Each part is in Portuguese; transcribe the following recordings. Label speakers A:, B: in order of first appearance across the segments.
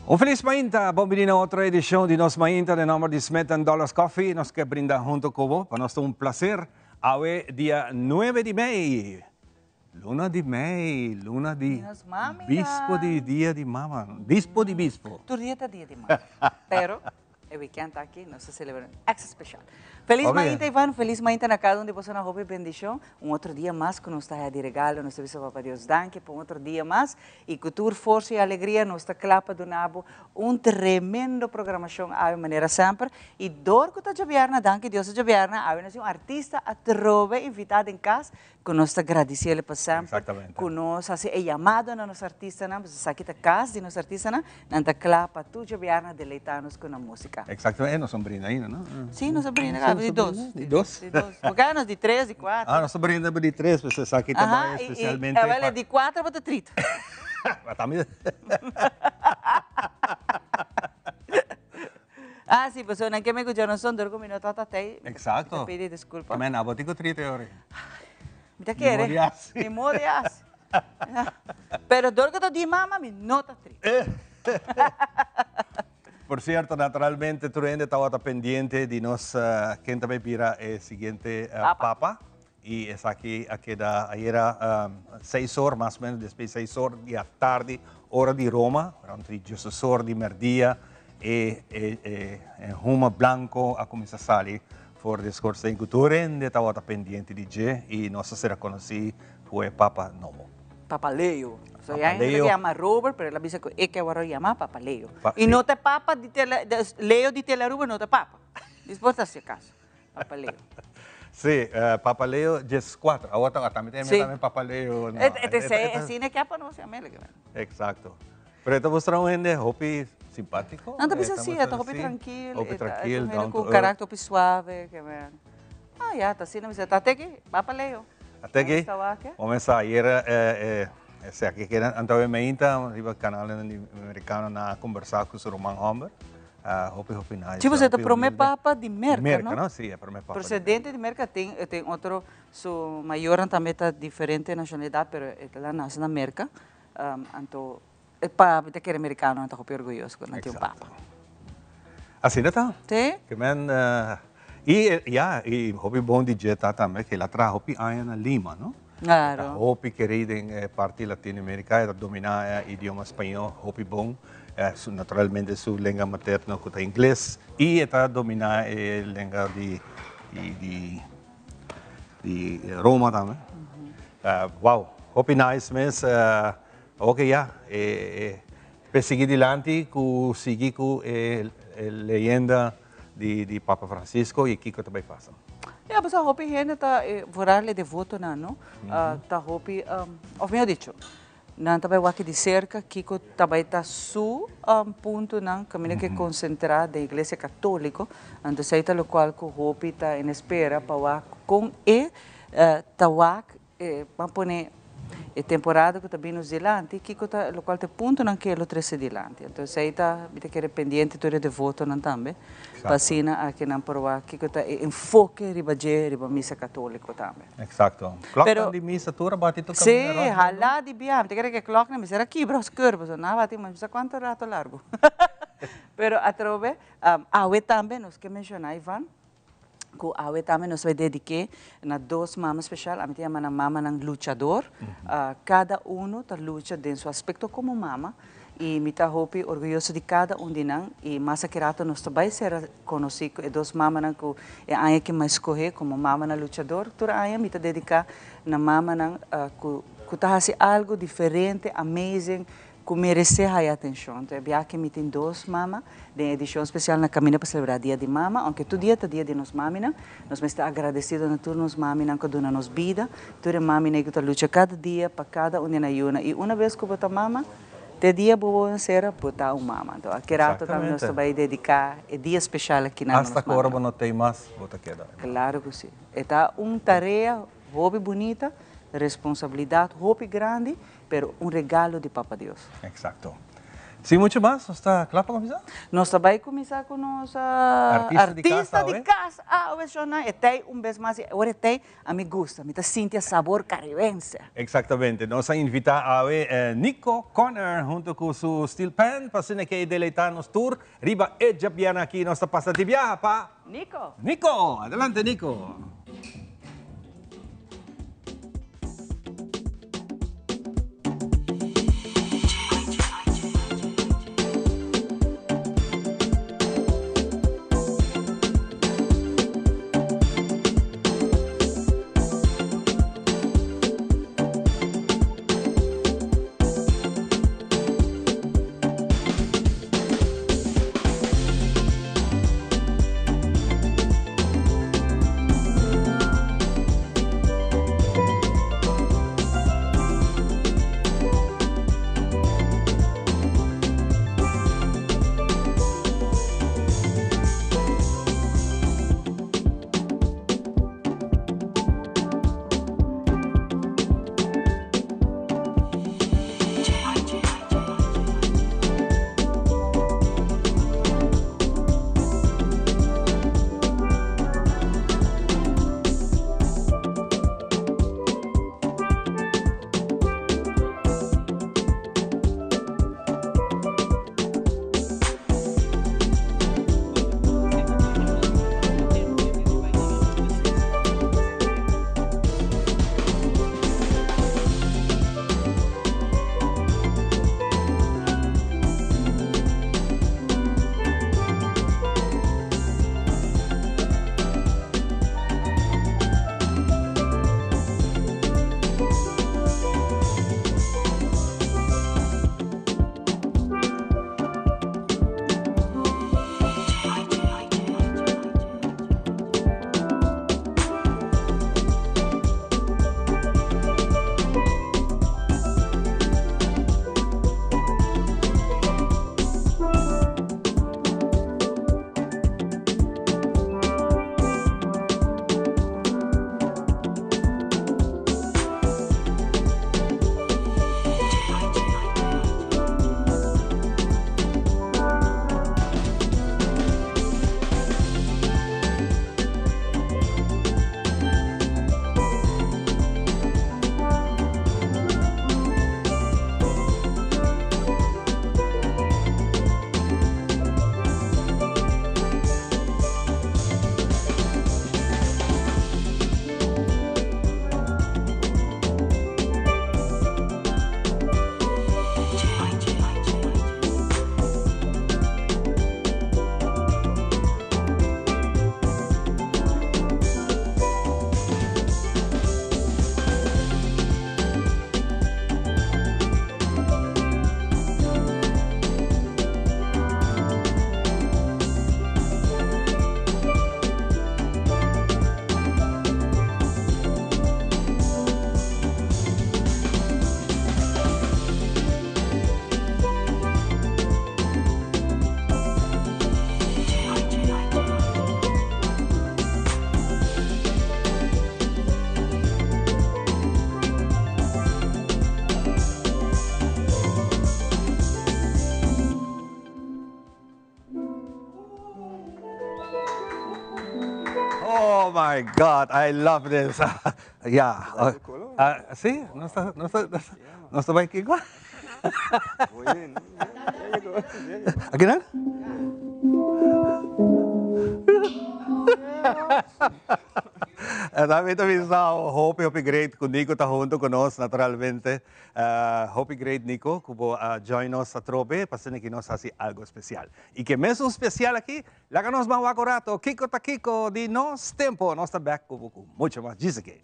A: Un feliz Mainta, bienvenido a otra edición de Nos Mainta de nombre de Smith Dollars Coffee. Nos que brinda junto con vos. Para nosotros un placer. Hoy día 9 de mayo. Luna de mayo, luna de bispo de dia de mama. Bispo de bispo.
B: Tu dia tá dia de mama. Pero, o weekend tá aqui, nós celebramos extra especial. Feliz Mainta, Ivan. Feliz Mainta na casa onde você na roupa e bendição. Outro dia mais que nos está de regalo. Nós temos para Deus danke por outro dia mais. E cultura, força e alegria. Nós está clapa do nabo. Tremendo programação de maneira sempre. E dor que está jabiarna, danke Deus jabiarna. Nós um artista a trove invitado em casa. Que nós está agradecendo para sempre.
A: Exatamente.
B: Que nós assim é chamado na nossa artista na. Você aqui está casa de nossa artista na. Nanta clapa tu jabiarna deleitar-nos com a música.
A: Exatamente. Nós somos brinda ainda, não?
B: Sim, nós somos brinda. De dois.
A: De dois?
B: De dois. Porque de três, de quatro.
A: Ah, nós brindamos de três, você sabe que também especialmente.
B: Ela é de quatro para 30. Ah, sim, pessoal, não quer me cuidar, não são 2 minutos até.
A: Exato.
B: Pedir desculpa.
A: Também não, vou ter que 30 horas.
B: Me tá querendo? Me modias. Pero 2 que de mama, me nota 30.
A: Por cierto, naturalmente, tu ainda estava pendiente de nós, quem também vira o seguinte Papa. E essa aqui era 6 horas, mais ou menos, depois 6 horas da tarde, hora de Roma, entre 16 horas de merdia e Roma Blanco a começar a sair por discurso em cultura, ainda estava pendiente de G e nós será conhecido foi Papa Novo.
B: Papa Leo. So,
A: Papa
B: yang
A: Leo.
B: Se llama Robert, pero la dice que ahora llama Papa Leo. Y no te Papa Leo de Telaruba, no te Papa. Dispuesta si acaso. Papa Leo.
A: Sí, Papa Leo 14. Ahora también Papa Leo. No.
B: Assim é que apa não se amele.
A: Exacto. Pero esta mostrando gente hopi simpático.
B: Não, também assim, tá hopi tranquilo.
A: Hopi tranquilo,
B: com carácter hopi suave, que ver. Ah, já, tá assim, não me tá até que Papa Leo.
A: Até aqui, vamos a ir, aqui que anteriormente, o canal americano na conversar com o Roman Humber, hopi nice.
B: Tipo, você tá promete Papa de Merca, não?
A: Não, sim, é promete Papa.
B: Presidente de Merca tem outro, su maior também tá diferente nacionalidade, pero lá nasce na Merca, então, é Papa, te quer americano, então hopi orgulhoso quando tem um Papa.
A: Assim está.
B: Sim?
A: Que men, e hopi bom DJ tá também, que lá traz hopi aí na Lima, não?
B: Claro.
A: Hopi querido em parte latino-americana, dominar o idioma espanhol, hopi bom, naturalmente sua língua materna que é inglês, e está dominar a língua de Roma também. Wow, hopi nice, mas, ok, para seguir adiante, seguir com a leyenda de Papa Francisco e Kiko também passa.
B: Ja, mas a hopi gente tá vorarle devoto na, no? Tá hopi, of melhor dicho, não também o aqui de cerca, Kiko também tá su ponto na caminho que concentrar da Igreja Católica, então sei tá local que hopi tá em espera para com tá vamos pôr a temporada que está vindo adiante, Kiko está local te ponto não que é o 13 adiante. Então sei tá, me que pendiente todo de voto não também. Passina aqui não provar Kiko está enfoque riba missa católico também.
A: Exato. Clock de missa toda bate tu
B: caminho. Sim, halá de biam, te quer que clock na missa aqui, bros curvos, não bate mas quanto rato largo. Pero a trove, awe também nos que mencionar Ivan. Que awe também nós vai dedicar na 2 mamas especial, a minha mama nang luchador, cada tá luta em seu aspecto como mama, e me tá hopi orgulhoso de cada de nang, e mais que rato nós também ser conhecido e 2 mamas nang que é a que mais escolher como mama na luchador, toda a me tá dedicar na mama nang que tá assim algo diferente, amazing, que merece a atenção. Então, é que me tem 2 mamas, de edição especial na Caminho para celebrar Dia de Mama, aunque todo dia é dia de nos mamina, nós me está agradecidos a todos nos mamina que dão nos vida, toda mamina que está luta cada dia para cada na yuna, e uma vez que botar mama, te dia boa ser botar mama. Então, aquele rato também nós vai dedicar é dia especial aqui na nossa.
A: Hasta que agora não tem mais, bota queda.
B: Claro que sim. Está tarefa hobby bonita, responsabilidade hobby grande, pero regalo de Papa Deus.
A: Exacto. Sim, muito mais. Está claro para começar?
B: Nós vai começar com nossa artista de casa. E tem vez mais, agora tem, a mim gusta, me sinto sabor caribense.
A: Exatamente. Nós invitamos a Nico Connor junto com seu Steel Pen para que deleitar nos tour. Riba e Jabiana aqui, nossa pasta de viaja, pa.
B: Nico.
A: Nico, adelante, Nico. Oh my God, I love this. Yeah. Sí, no está bem igual. Aquí na? Dami também sa Hope Great kung Nico tá junto conosco naturalmente. Hope Great Nico, kubo join us sa trope, pasene que nos hace algo especial. E que mesmo especial aqui, la que nos vamos a corato, Kiko ta Kiko, di nos tempo, nos tá back kubo mucho mais diz aqui.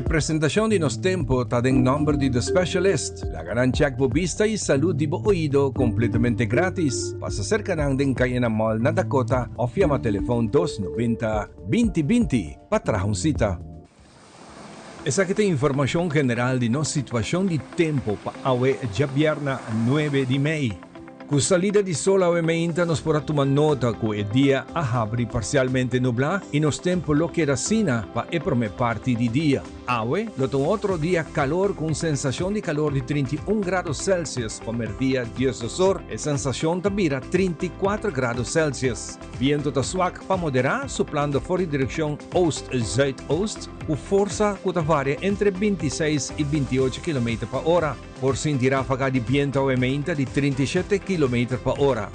C: representación de nos tempo está en nombre de The Specialist, la gran check vista y salud de oído completamente gratis. Pasa cerca ng Cayena Mall na Dakota o llama teléfono 290-2020 para traer una cita. Esa que te información general de nuestra situación de tiempo para hoy ya viernes 9 de mayo. Con salida de sol aumenta nos podrá tomar nota que el día abre parcialmente nublado y nos tiempo lo que era sina para la primera parte del día. Hoy lo tengo otro día calor con sensación de calor de 31 grados Celsius para el día 10 de sol y sensación también a 34 grados Celsius. Viento de suave para moderado soplando por dirección oeste-zuidoost con fuerza que varía entre 26 y 28 km por hora. Por sentir ráfaga de viento aumenta de 37 km por hora.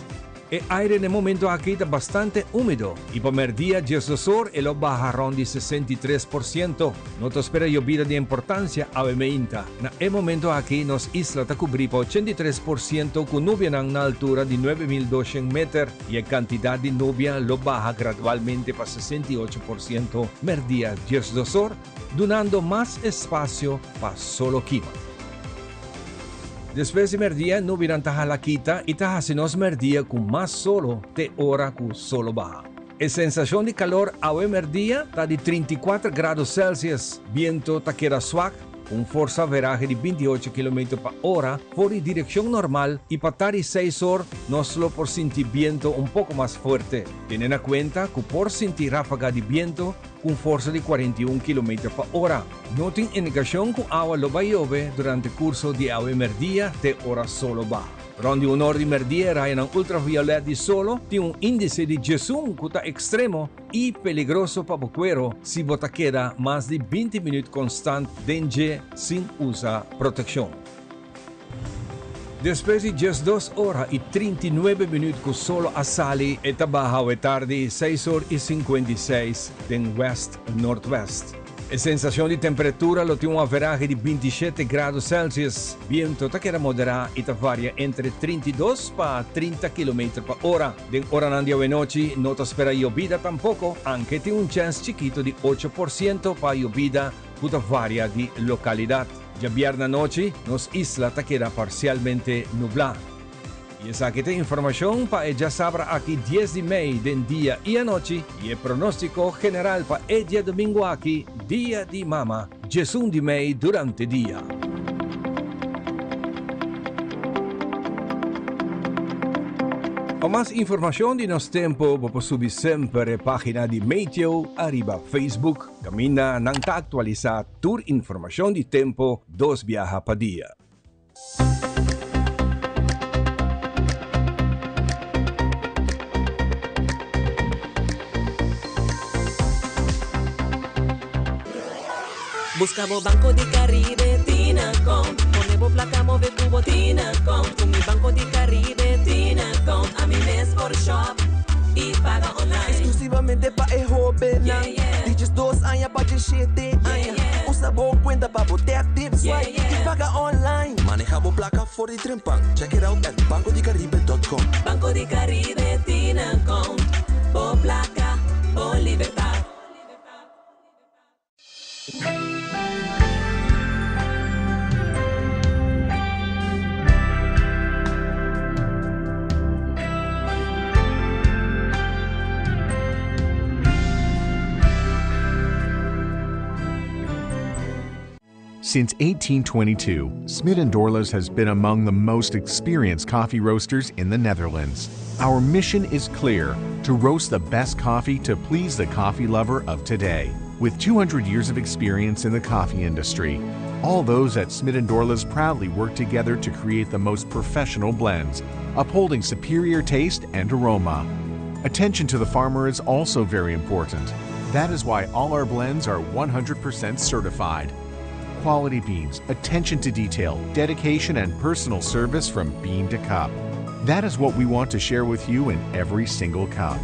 C: El aire en el momento aquí está bastante húmedo y para el día 10 de sol el bajarón de 63%. No te espera lluvia de importancia aumenta. En el momento aquí nos isla está cubrir por 83% con nubes en una altura de 9.200 metros y la cantidad de nubes lo baja gradualmente para 68% el día 10 de sol, donando más espacio para solo clima. Después de merdia, no verán la quita y tajasenos merdia con más solo de hora con solo baja. La sensación de calor a merdia está de 34 grados Celsius. Viento taquera suave con fuerza veraje de 28 km por hora por dirección normal y para estar 6 horas no solo por sentir viento un poco más fuerte. Tienen en cuenta que por sentir ráfaga de viento con fuerza de 41 km por hora. Noten indicación que agua lo va a llover durante el curso de agua merdia de hora solo baja. Durante un hora de merdia en ultravioleta de solo tiene un índice de Jesús que está extremo y peligroso para el cuero si bota queda más de 20 minutos constante dentro sin usar protección. Después de 2 horas y 39 minutos que solo a sali, está baja o tarde 6 horas y 56 en west-northwest. La sensación de temperatura lo tiene un averaje de 27 grados Celsius. Viento taquera moderada y varía entre 32 para 30 km por hora. De hora en día de noche no te espera lluvia tampoco, aunque tiene un chance chiquito de 8% para lluvia que varía de localidad. Ya viernes noche, nos isla taquera parcialmente nublada. Y esa que te información para ya sabrá aquí 10 de mayo del día y a noche y el pronóstico general para el día domingo aquí, día de mama, 11 de mayo durante el día. Para más información de nos tiempo, vos subir siempre la página de Meteo arriba Facebook. Camina nanta actualizar tu información de tiempo 2 viajes por día.
D: Buscamos Banco de Caribe, Tinacom. Ponemos placa, move cubo, Tinacom. Con mi Banco de Caribe, Tinacom. A mi mes por shop y paga online.
E: Exclusivamente para el joven.
D: Yeah, yeah.
E: Dices 2 años para el 7 años.
D: yeah.
E: Usa boa cuenta para poder ter swipe
D: yeah.
E: y paga online. Manejamos placa for the trempan. Check it out at bancodecaribe.com.
D: Banco de Caribe, Tinacom. Por placa, por libertad.
F: Since 1822, Smit & Dorlas has been among the most experienced coffee roasters in the Netherlands. Our mission is clear: to roast the best coffee to please the coffee lover of today. With 200 years of experience in the coffee industry, all those at Smit & Dorlas proudly work together to create the most professional blends, upholding superior taste and aroma. Attention to the farmer is also very important. That is why all our blends are 100% certified. Quality beans, attention to detail, dedication, and personal service from bean to cup. That is what we want to share with you in every single cup.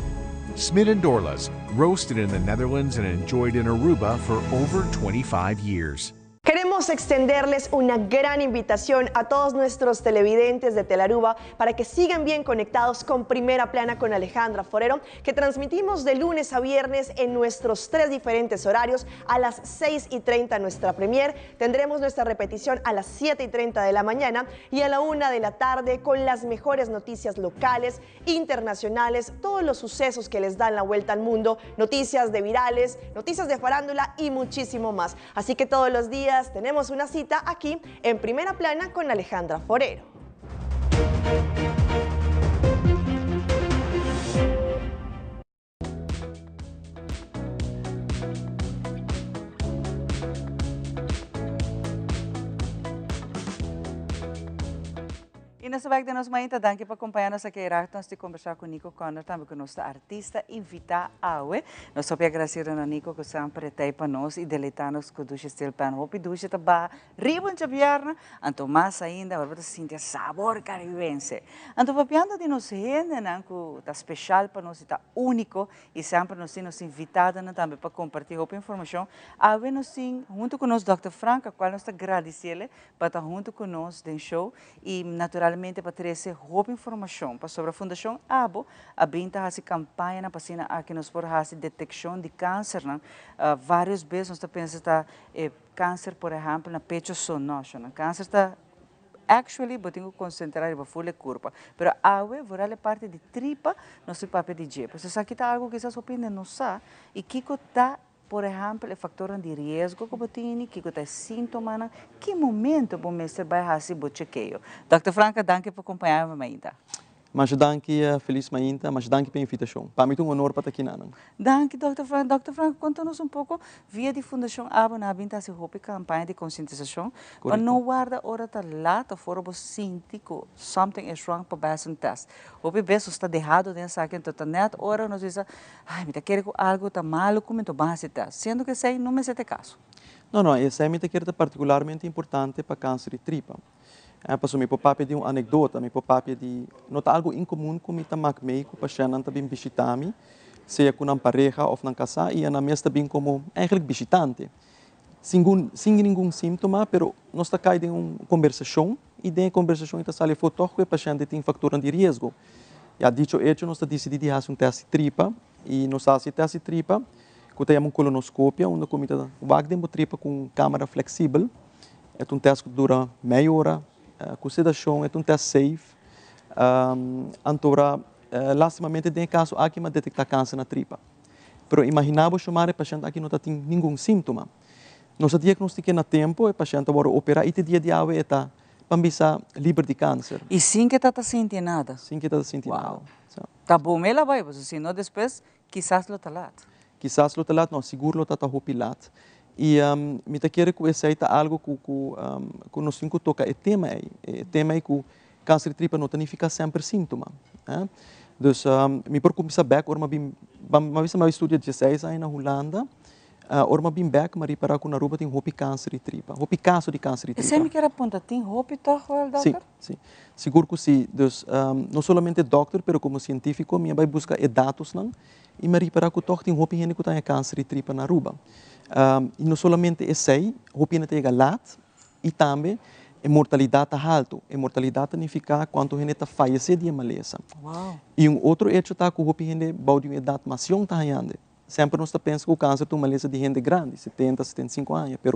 F: Smit & Dorlas, roasted in the Netherlands and enjoyed in Aruba for over 25 years.
G: Queremos Queremos extenderles una gran invitación a todos nuestros televidentes de Telaruba para que sigan bien conectados con Primera Plana con Alejandra Forero, que transmitimos de lunes a viernes en nuestros 3 diferentes horarios. A las 6:30 nuestra premier, tendremos nuestra repetición a las 7:30 de la mañana y a la 1 de la tarde con las mejores noticias locales, internacionales, todos los sucesos que les dan la vuelta al mundo, noticias de virales, noticias de farándula y muchísimo más. Así que todos los días tenemos una cita aquí en Primera Plana con Alejandra Forero.
B: E nessa vez de nós mãe, danke por acompanhar-nos aqui. Nós de conversar com Nico Connor, também com nossa artista invitada Awe. Nós só agradecer a Nico que sempre está para nós e deleitar-nos com o duche estilo pan. Hope duche está ba ribbon de vierna, então mais ainda, agora você sente sabor caribense. Então papiando de nós gente, né, que está especial para nós, está único e sempre nós temos invitado também para compartilhar a informação. Awe nós sim, junto com nós Dr. Frank, a qual nós agradecemos para estar junto com nós no show e naturalmente para trazer roupa informação sobre a Fundação ABO, a binta essa campanha para cima aqui nos por essa detecção de câncer, né? Várias vezes nós pensamos que câncer, por exemplo, na pecho sonoso, né? Câncer está actually, eu tenho que concentrar para full curva, pero awe, vorale parte de tripa, não se papel de jeito. Então, aqui está algo que vocês opinem não sabe e que está por exemplo, o fator de risco que você tem, que você tem sintomas, que momento você vai fazer o chequeio? Dr. Franca, danke por acompanhar-me ainda.
H: Mas danke, feliz ainda, mas danke pela invitação. Para mim é um honor para estar aqui.
B: Danke, Dr. Franca. Dr. Franca, conta-nos pouco, via de Fundação ABO, na vinda a roupa campanha de conscientização, para não guardar hora tá lá, tá fora você sente que something is wrong para fazer um teste. Hope vezes está errado nessa aqui, então net hora nós diz, ai, me tá querendo que algo tá malo, como então vai fazer teste, sendo que sei não me sete caso.
H: Não, esse é me quer particularmente importante para câncer de tripa. Passo meu papai de uma anedota, meu papai de nota algo incomum com mita macmei com paciente também visitami, seja com uma pareja ou na casa e na mesa também como eigenlijk visitante, sem nenhum sintoma, pero nós está cai de uma conversação e de conversação está sale foto que o paciente tem fator de risco. Já dicho hecho nós está decidido fazer teste de tripa e nós fazemos teste de tripa, que tem uma colonoscópia, onde comida wagdem tripa com câmera flexível, é teste que dura meia hora. Com sedação, é um teste safe. Antora, lastimamente, tem caso aqui para detectar câncer na tripa. Pero imaginava chamar o paciente aqui não tem nenhum sintoma. Nós diagnosticamos a tempo, o paciente vai operar e dia de awe está para bisa livre de câncer.
B: E sem que está sentindo nada?
H: Sem que está sentindo nada.
B: Tá bom, ela vai, mas se não depois, quizás lo talat.
H: Quizás lo talat, não, seguro lo está hopilat. E me quero que aceita algo que nós temos que tocar é tema é que o câncer de tripa não tem ficar sempre sintoma. Então, me preocupa saber que eu estudo 16 anos na Holanda, orma bem back, mas reparar que na Aruba tem roupa câncer de tripa, roupa caso de câncer de tripa.
B: Você me quer apontar tem roupa toch, doutor?
H: Sim. Seguro que sim. Então, não somente doctor, mas como científico, me vai buscar dados não, e me reparar que toch tem roupa que tem câncer de tripa na Aruba. E não somente esse, a roupa tem galat e também a mortalidade alta. A mortalidade significa quanto a gente falece de maleza. E outro hecho está que a roupa vai de uma idade mais young ainda. Sempre nós pensamos que o câncer é uma maleza de gente grande, 70, 75 anos, mas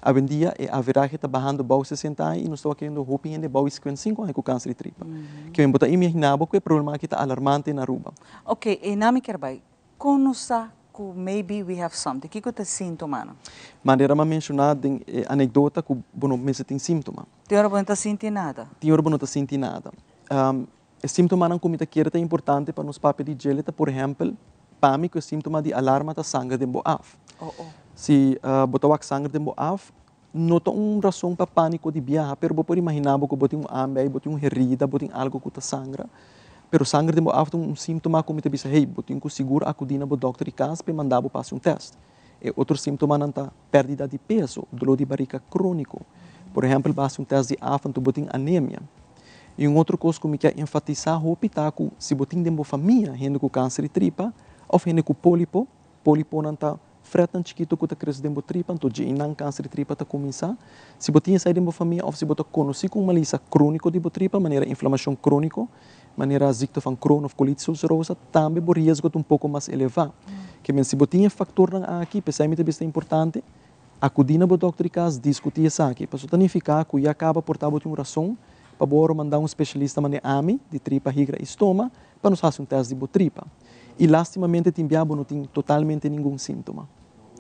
H: hoje em dia a verdade está bajando para 60 anos e nós estamos querendo roupa gente para 55 anos com câncer de tripa. Que eu não imaginava que o problema aqui está alarmante na Aruba.
B: Ok, e não me quer vai. Conosco maybe we have something. Que é sintoma?
H: Maneira de mencionar a anedota que não me tem sintoma.
B: Tem hora não está sentindo nada?
H: Tem hora não está sentindo nada. O sintoma na comida que é importante para nos papéis de geleta, por exemplo, para mim que o sintoma de alarma da sangue de boaf. Se botar sangue de boaf, não tem uma razão para pânico de viajar, mas você pode imaginar que você tem hambre, você tem uma herida, você tem algo que está sangra. Pero sangue de boaf é um sintoma como te disse, hey, você tem que seguro acudir no doutor de casa para mandar você fazer teste. E outro sintoma não está perda de peso, dor de barriga crônico. Por exemplo, fazer teste de af, então você tem anemia. E outra coisa que eu quero enfatizar é que se você tem uma família, gente com câncer de tripa, ou gente com pólipo não está fretan chiquito que tá crescendo dentro tripa, então de inang câncer de tripa tá começar. Se você tinha saído da família ou se você conhece com uma lisa crônico de tripa, maneira inflamação crônico, maneira zicto van Crohn ou colite ulcerosa, também o risco um pouco mais elevado. Que se você tinha fator aqui, pessoalmente é importante, acudir na doutor casa, discutir isso aqui, para significar que já acaba por estar uma razão para bora mandar um especialista maneira AMI, de tripa, rigra e estômago, para nos fazer um teste de tripa. E, lastimamente, timbiabo não tem totalmente nenhum síntoma.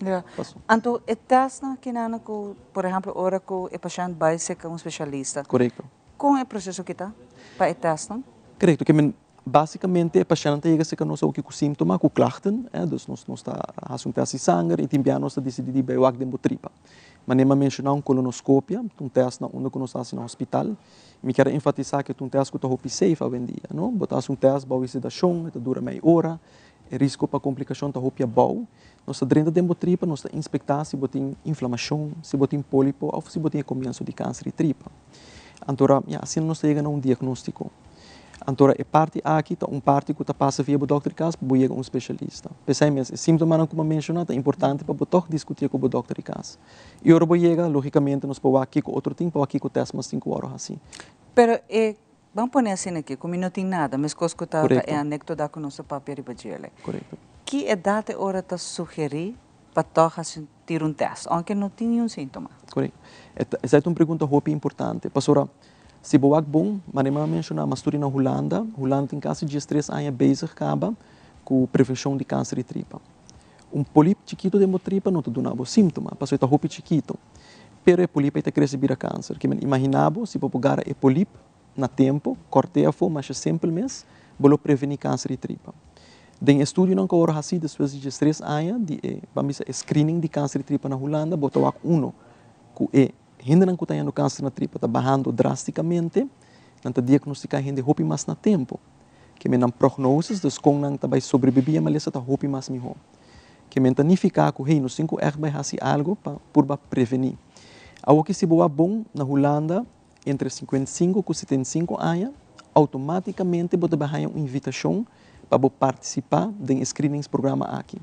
B: Ja. Então, é teste que não, por exemplo, hora que o paciente vai ser um especialista.
H: Correto.
B: Como é o processo que está para o teste?
H: Correto, que basicamente o paciente chega se que nós com síntoma, com klachten, dus nós está fazendo um teste de sangue e timbiabo nós está decidindo para o de tripa. Mas nem mencionar uma colonoscópia, um teste onde nós estamos no hospital. Me quero enfatizar que um teste que está safe hoje em dia, não? Botar um teste para a sedação, dura meia hora, o risco para complicação está bom. Nós está dentro da tripa, nós está inspectar se tem inflamação, se tem pólipo ou se tem começo de câncer de tripa. Então, assim nós chegamos a um diagnóstico. Então, a parte aqui é uma parte que passa via o doutor casa para ir a um especialista. Pensamos, o síntoma como mencionado é importante para o discutir com o doutor casa. E agora chega, logicamente, nós podemos aqui com outro tempo, aqui com o teste mais 5 horas assim.
B: Pero, vamos pôr assim aqui, como não tem nada, mas coisa que está é anecdota com nosso papel e bajele.
H: Correto.
B: Que idade hora está sugerir para ter um teste, aunque não tenha nenhum síntoma?
H: Correto. Essa é uma pergunta muito importante. Pastora, se você é bom, mas eu mencionar, mas na Holanda tem quase 13 anos bezig com a prevenção de câncer de tripa. Um pólipo chiquito de tripa não te dá síntoma, porque é muito chiquito. Pero o pólipo está crescendo a câncer. Que imaginamos, se você pegar o pólipo na tempo, corteia fo, mas sempre mês, você prevenir câncer de tripa. Tem estudo não que agora assim, depois de 13 anos, vamos screening de câncer de tripa na Holanda, botou que hindran que no câncer na tripa está bajando drasticamente, não está diagnosticando gente hopi mais na tempo. Que me não prognosis, dos com não está sobreviver, mas está hopi mais melhor. Que me significa que hey, nos 5 vai fazer algo para prevenir. Algo que se boa bom na Holanda, entre 55 e 75 anos, automaticamente você vai uma invitação para participar do screening programa aqui.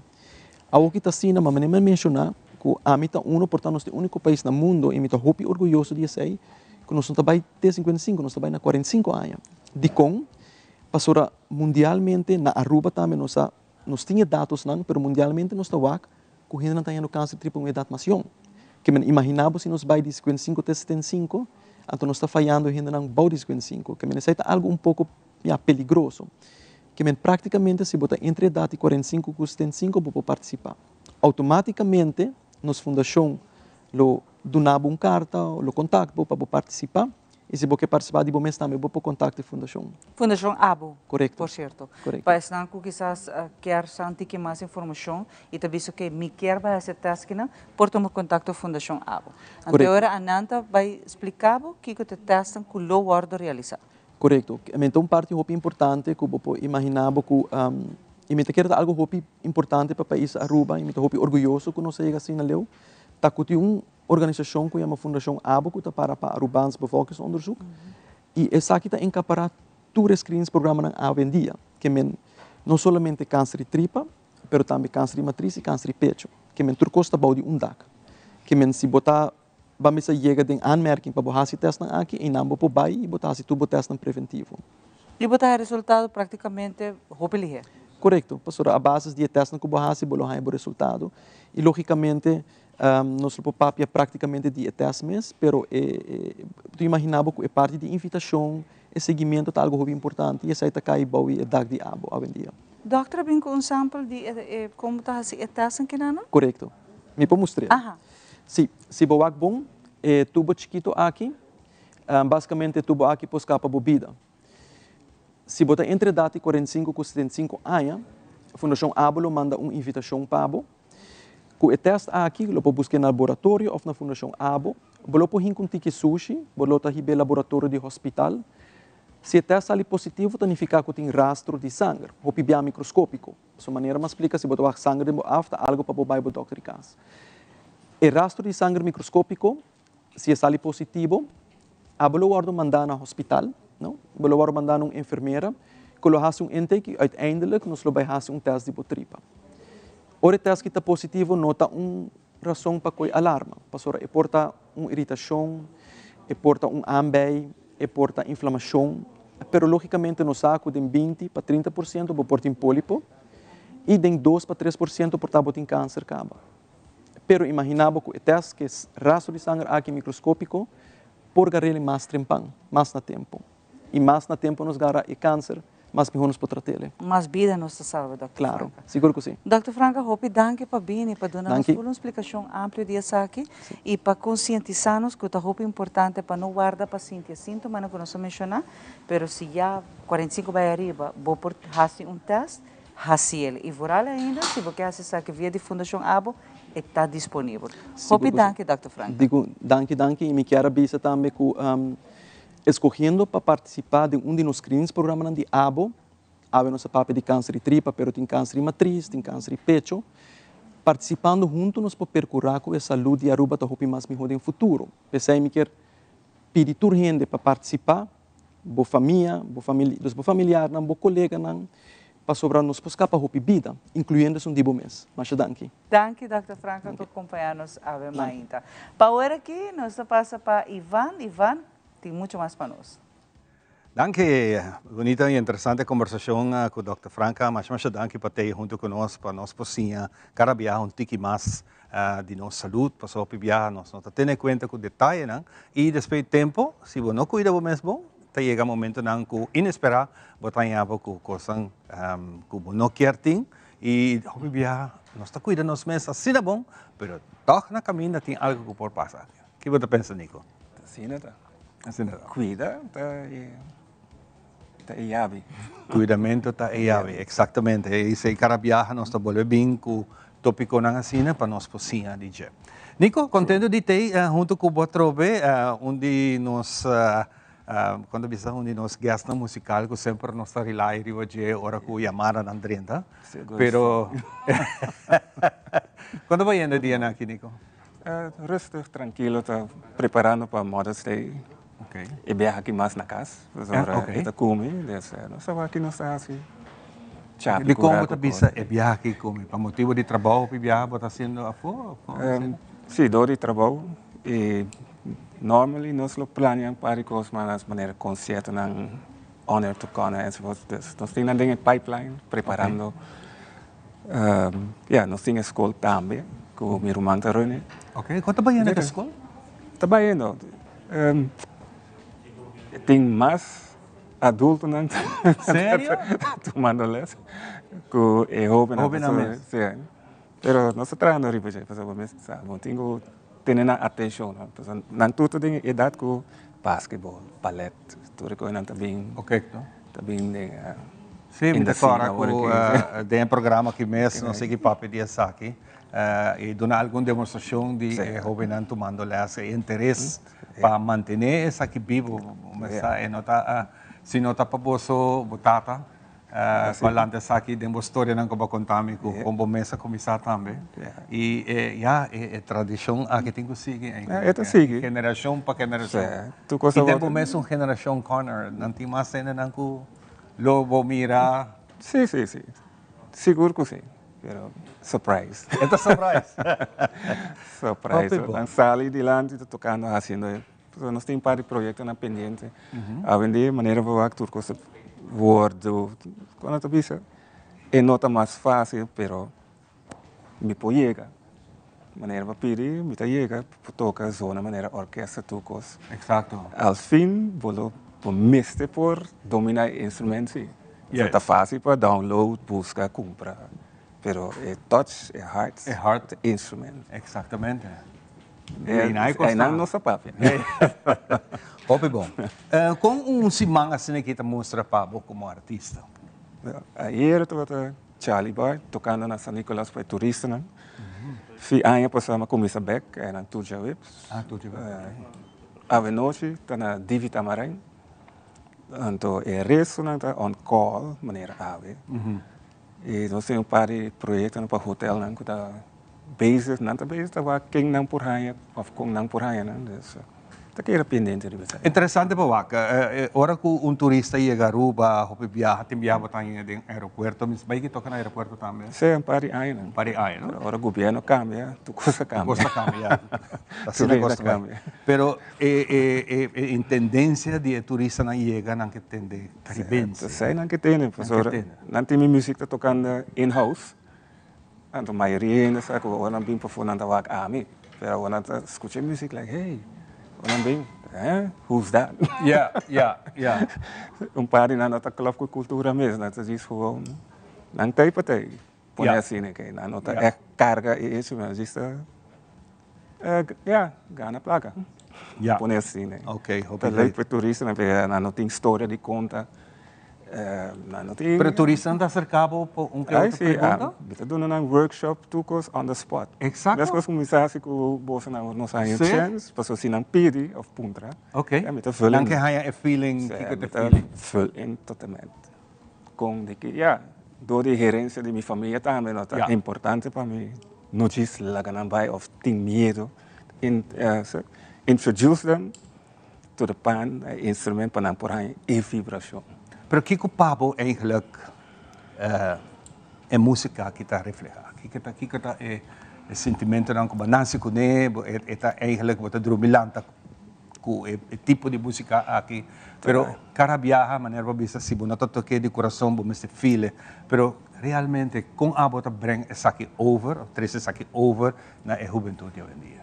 H: Algo que está assim, mas nem mencionar, que a mim portanto, nós é o único país no mundo, e me estou muito orgulhoso de dizer, que nós não estamos ter 55, nós estamos na 45 anos. De com, pastora, mundialmente, na Aruba também, nós tínhamos dados, não, mas mundialmente nós estamos que a gente não tem no câncer tripa uma idade mais jovem. Que imaginava se nós vai de 55 até 75, então nós estamos falhando e a gente não vai de 55, que é algo um pouco peligroso. Que praticamente, se botar entre a idade de 45 e 75, você pode participar. Automaticamente, nos fundação, donava uma carta, o contato para participar. E se você participar de bom mês também, você contactar a fundação.
B: Fundação ABO.
H: Correto.
B: Por certo.
H: Correto.
B: Para estar com quizás quer sentir mais informação e também isso que me quer vai ser task na, por tomar contato com a Fundação ABO. Então agora a Nanta vai explicar o que o teste que o ordo realiza.
H: Correto. Então parte muito importante que você imaginava que e me quer algo muito importante para o país Aruba e me estou orgulhoso que nós chega assim na leu. Tá que uma organização que chama Fundação ABO que está para Arubans bevolkingsonderzoek. E essa aqui está encaparada todo screens programa na hoje em dia, que não somente câncer de tripa, mas também câncer de matriz e câncer de pecho, que turcosta baude DAC. Que se botar vamos a chegar em aanmerking para botar esse teste aqui e não vou bai e botar esse tubo teste preventivo.
B: E botar o resultado praticamente hopelihe.
H: Correto, pastora, a base de teste que botar se bolo o resultado e logicamente nosso papel é praticamente de teste mês, pero tu imaginava que é parte de invitação e seguimento é algo muito importante e essa está cai boi e dag de abo hoje em dia.
B: Doutor, bem com sample de como está esse teste aqui não?
H: Correto. Me pode mostrar?
B: Aha.
H: Sim, se boa bom, tubo chiquito aqui, basicamente tubo aqui para escapar bebida. Se botar entre a data 45 e 75 anos, a Fundação ABO manda uma invitação para ABO. Com o teste aqui, eu vou buscar no laboratório ou na Fundação ABO. Eu vou ir com tique sushi, eu vou ir no laboratório de hospital. Se o teste ali positivo, significa que tem rastro de sangue, ou bem microscópico. De maneira mais explica, se botar sangue de afta, algo para o bairro do doctor casa. O rastro de sangue microscópico, se é ali positivo, eu vou mandar no hospital, não? Eu vou mandar uma enfermeira, que vai fazer um intake e uiteindelijk nós vamos fazer um teste de tripa. Ora teste que está positivo, nota razão para coi alarma. Pastora, porta irritação, porta ambei, porta inflamação. Pero logicamente no saco de 20 para 30% porta pólipo e de 2 para 3% porta câncer caba. Pero imaginava que o teste que é rastro de sangue aqui microscópico por garele mais trempang, mais na tempo. E mais na tempo nos gara e câncer, mais melhor nos pode tratar.
B: Mais vida nos salva, Dr.
H: Claro,
B: Franca.
H: seguro que sim.
B: Dr. Franca, hope danke para vir e para dar nos uma explicação ampla disso aqui e para conscientizar-nos que é importante para não guardar paciente sintoma que nós mencionamos, mas se já 45 vai arriba, vou por fazer teste, fazer ele. E voral ainda, se você acessar que via de Fundação Abo, está disponível. Hope danke, Dr. Franca.
H: Digo, danke, e me quero avisar também que escolhendo para participar de de nos screens programas de ABO, não se papo de câncer de tripa, pero tem câncer de matriz, tem câncer de pecho, participando juntos nos para percorrer com a saúde e Aruba está mais melhor no futuro. Pensei me quer pedir urgente para participar, boa família, dos familiares, boa colega, para sobrar nos para a vida, incluindo um dibo mês. Mas danke.
B: Danke, Dr. Franca, por acompanhar-nos a ver ainda. Para agora aqui, nós passa para Ivan. Ivan, tem muito mais para nós.
A: Danke, bonita e interessante conversação com o Dr. Franca, mas danke para ter junto conosco, para nós possíamos cada viagem tiki mais de nossa saúde, para só viajar, nós não ter em conta com detalhe, não? E depois do tempo, se você não cuida mesmo, chega um momento não que inesperado, você tem com coisas que você não quer ter e viajar, nós está cuidando nós mesmos, assim é bom, mas toch na caminho tem algo que pode passar. O que você pensa, Nico?
I: Assim é. Cuida, tá iabe.
A: Cuidamento tá iabe, exatamente. E se cada viagem nós está volvendo bem com o tópico na assina para nós possíamos dizer. Nico, contento de ter junto com o Botrobe, onde nós quando bisa onde nós gasta musical que sempre nós está relai riva de hora com chamada na Andrenta. Pero quando vai indo dia aqui, Nico?
I: Rustig, tranquilo, tá preparando para Mother's Day.
A: Okay.
I: E viaja aqui mais na casa, para comer, nós estamos aqui nós assim.
A: E como você bisa e viaja aqui comer? Para motivo de trabalho, viaja, você está sendo a fora?
I: Sim, dor de trabalho e normalmente nós lo planeamos para coisas de maneira consciente, não honor to corner, nós temos em pipeline preparando. Nós temos escola também, com o meu irmão está reunindo.
A: Ok, quanto vai indo na escola?
I: Está indo. Tem mais adultos não?
A: Sério?
I: Tomando leite. Que é jovem. Sim. Mas nós estamos arriba já, tenho tendo atenção. Não tudo tem idade com basquetebol, ballet, tudo que não está bem.
A: Ok.
I: Está bem.
A: Sim, me decora que tem um programa que mês, não sei que papo de aqui. E dona alguma demonstração de jovem tomando leite, interesse para manter essa aqui vivo, mas se não está para bolso botata, falando essa aqui de uma história não como contar-me como mesa começar também. E é tradição aqui tem que seguir.
I: É seguir.
A: Geração para geração. E tem mesmo uma geração corner, não tem mais cena não que lobo mira.
I: Sim. Seguro que sim. Pero surprise.
A: Esta surprise.
I: Surprise. Ang sali de lá, tocando, haciendo. Nós temos um par de projetos na pendente. A vender maneira para actuar com esse word. Quando tu visa, é nota mais fácil, pero me pode chegar. Maneira para pedir, me chega, toca zona maneira orquestra tucos.
A: Exato.
I: Al fim, vou mestre por dominar instrumentos. Está fácil para download, buscar, comprar. Pero touch, heart instrument.
A: Exatamente.
I: É na nossa papia.
A: Hope bom. Com simang assim que está mostra para como artista.
I: Aí eu estou Charlie Boy tocando na São Nicolás para turista, né? Fi anos passamos com Missa Beck, na Turja Whips.
A: Turja Whips.
I: A noite está na Divi Tamarém. Então é resto na on call maneira ave. E nós temos um par de projetos para hotel, não que está base, não está base, estava quem não por raia, ou com não por raia, não. te quiero pendiente de eso.
A: Interessante pa wak. Ora que un turista llega a Aruba, hopi viaja, tem viaja também em aeropuerto, mas vai que toca no aeropuerto também.
I: Sim, um par de anos.
A: Um par de anos, ¿no?
I: Agora o governo cambia, tu coisa cambia.
A: Costa cambia. Assim a costa cambia. Pero em tendência de turista não chega, não que tende caribense.
I: Sei não que tem, professor. Não tem música tá tocando in-house. A maioria ainda sabe que o não bem para fora não wak ami. Pero o não escuta música like, hey, o não bem, who's that?
A: Yeah.
I: Par de não tá club com cultura mesmo, não tá diz gewoon, não tem para ter. Põe assim, né, que não tá é carga e isso, mas isso ganha placa. Põe assim, né.
A: Ok.
I: Tá leuk para turista, não tem história de conta.
A: Pero turista não está cercado por que outra pergunta?
I: Kita doen een workshop toekomst on the spot.
A: Exacto.
I: Dat is comunicatie com bosa na nossa chance, para se não pedir of puntra.
A: Ok.
I: Met een vulling.
A: Dan que haya een feeling,
I: vulling totalmente. Com de que door de gerência de minha família também não tá importante para mim. Não diz lagan bij of tem medo. Introduce them to the pan instrument para não por aí e vibração.
A: Pero o que o papo eigenlijk é música que está reflejada? Que está é sentimento não como nancy com né, está eigenlijk wat drumilanta com é tipo de música aqui. Pero cada viaja maneira para bisa se não toque de coração, bom se feel, pero realmente com a bota bring essa aqui over, ou três essa aqui over na juventude hoje em dia.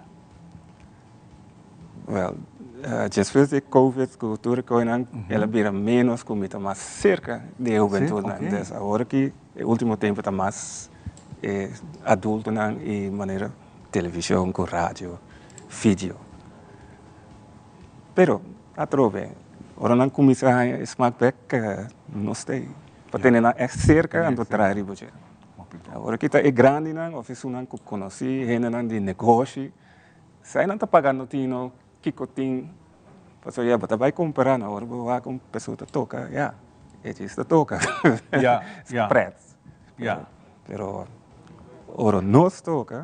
I: Well, después de COVID, cultura que ela vira menos comida, mais cerca de juventude. Então, agora que o último tempo está mais adulto e maneira televisão, com rádio, vídeo. Pero a trove, ora não começa a smack back, não sei. Para ter na cerca ando trair você. Agora que está grande não, oficina não conheci, gente de negócio, sai não está pagando tino que tem, pastor bota vai comprar na hora vai com pessoa que toca, está toca, preço, pero ora nós toca,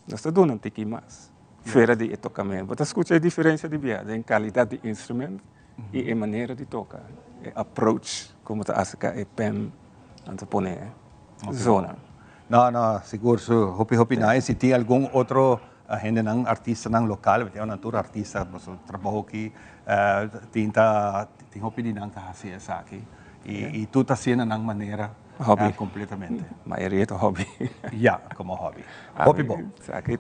I: nós está dando um tiki mais, fora de tocamento, bota escuta a diferença de viagem, em qualidade de instrumento e em maneira de tocar, approach, como está a pen, antes pone zona.
A: Não, seguro, hopi nice, se tem algum outro a gente não artista não local, tem uma tour artista, mas trabalho aqui, tem opinião que assim essa aqui e tu está sendo de maneira
I: hobby
A: completamente.
I: Maioria é hobby.
A: Como hobby. Hobby bom.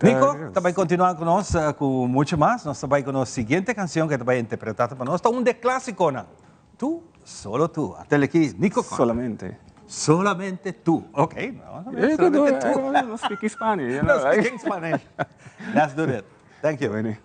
A: Nico, também continuar conosco com muito mais. Nós também com a seguinte canção que vai interpretar para nós, está de clássico, não? Tu, solo tu. Até aqui, Nico. Solamente tú. Okay, no, solamente tú.
I: No speak Spanish.
A: No speaking Spanish. Let's do it. Thank you.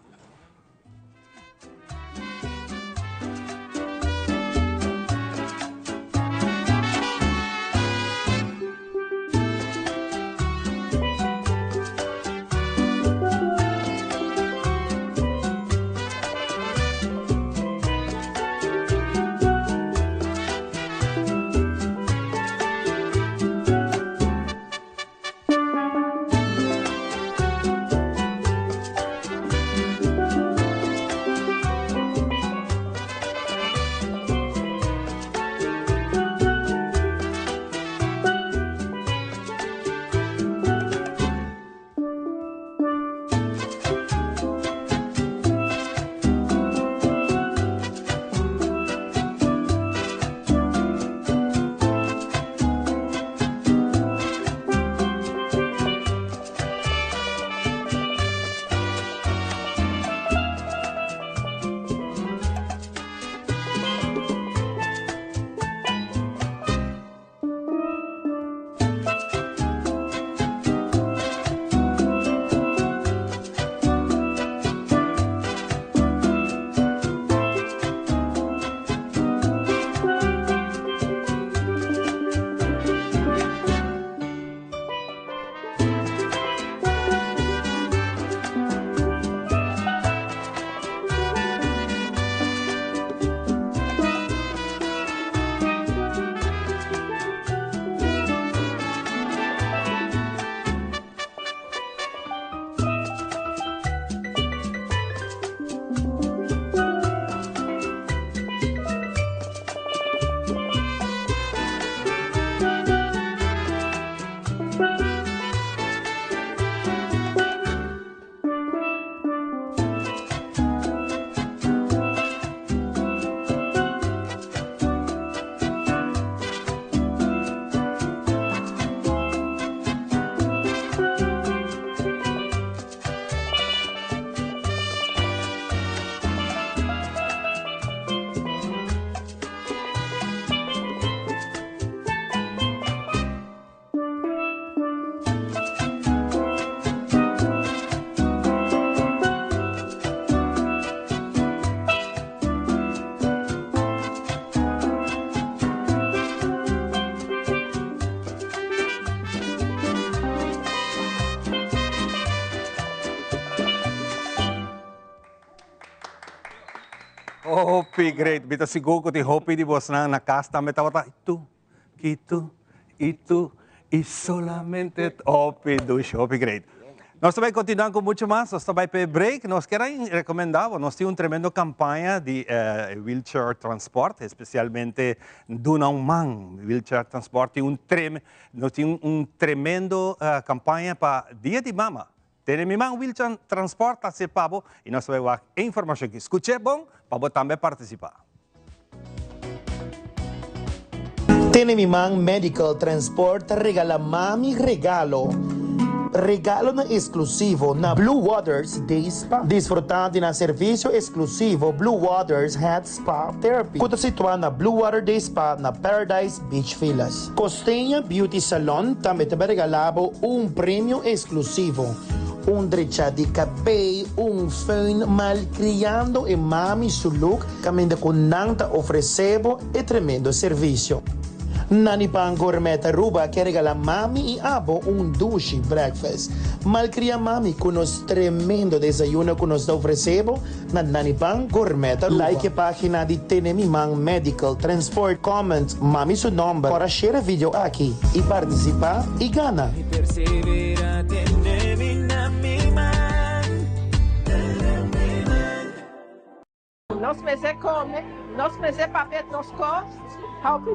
A: Hopi, great. Bita siguro ko ti hopi di boss na nakasta me tawata itu, y solamente hopi dush, hopi great. Nós também continuamos com muito mais, nós também para break, nós queremos recomendar, nós temos uma tremenda campanha de wheelchair transporte, especialmente Dunauman Wheelchair Transporte, nós temos uma tremenda campanha para Dia de Mama. Tenemiman Wheelchair Transporte se pabo e nós vamos ver a informação que escute bom para também participar.
J: Tenemiman Medical Transport regala mami regalo. Regalo na exclusivo na Blue Waters Day Spa. Disfrutando na serviço exclusivo Blue Waters Head Spa Therapy. Kuto situado na Blue Water Day Spa na Paradise Beach Villas. Costeña Beauty Salon também te regalava prêmio exclusivo. Drecha de cabelo, fön malcriando e mami su look, caminda com nanta oferecebo e tremendo serviço. Nani Pan Gourmet Aruba que regala mami e abo douche breakfast. Malcria mami com os tremendo desayuno que nos oferecebo na Nani Pan Gourmet Aruba. Like a página de Tenemiman Medical Transport, comment mami su nombre para share vídeo aqui e participar e gana.
K: Nós meses come, nós meses papel nos costos, hope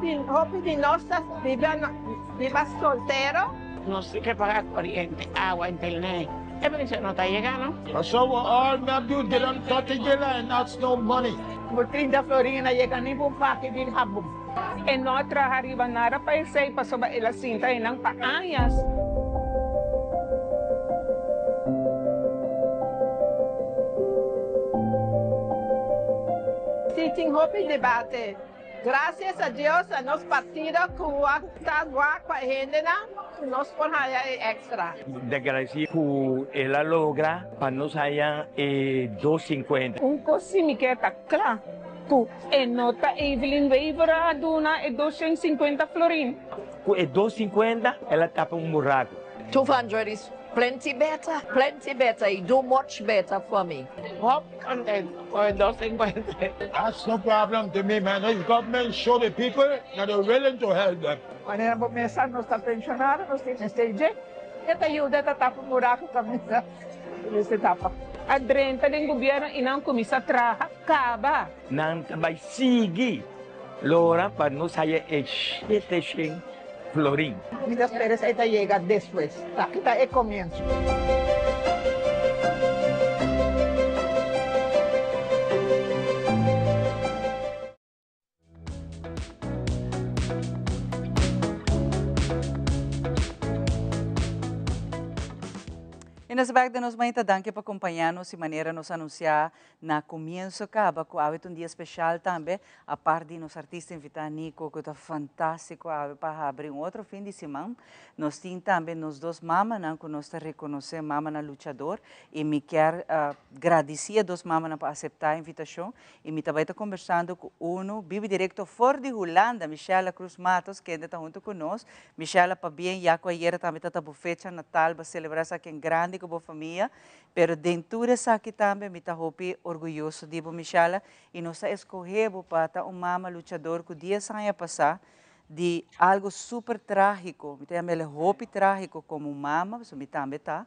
K: de nossas vivas soltero.
L: Nos hay que pagar corriente, agua, internet. Eso no está llegando.
M: So all my dude get on 30 and that's no money.
K: Por 30 florina llega nem por paque de rabo.
N: En outra haribanara pa isay pasoba ila sinta ng paayas.
K: Sitting hope debate. Gracias a Dios a nos partido está guapa gente nos ponaya extra.
O: Desgraciado que ela logra para nos haya 250.
N: Cosimiqueta, claro. Nota Evelyn Weaver duna 250 florin.
O: Com 250 ela tapa buraco.
P: 200 is plenty better and do much better for me.
L: Hop content for 250.
M: That's no problem to me, man. The government show the people that they're willing to help them.
K: Quando era começar, nós está pensionado, nós temos stage. Esta ajuda está tapa buraco também, nessa etapa.
N: A renta do governo e não começa a trabalhar, acaba.
O: Não vai seguir. Lora para nos sair 700 florin.
K: Muitas vezes esta chega depois. Aqui está o começo.
B: E nessa bagda nos maita danke para acompanhar-nos e maneira nos anunciar na começo acaba com um dia especial também a parte de nos artistas invitar Nico que está fantástico para abrir outro fim de semana. Nós temos também nos dois mamas que nós reconhecer mama na lutador e me quer agradecer a dois mamas para aceitar a invitação e me também está conversando com vive direto fora de Holanda, Michela Cruz Matos que ainda está junto conosco. Michela para bem já com a era também está por fecha Natal para celebrar aqui em grande com a família, pero dentro dessa aqui também me está orgulhoso de Michela e nós escolhemos para mama lutador que o dia saia passar de algo super trágico, me tem roupa trágico como mama, isso me também tá,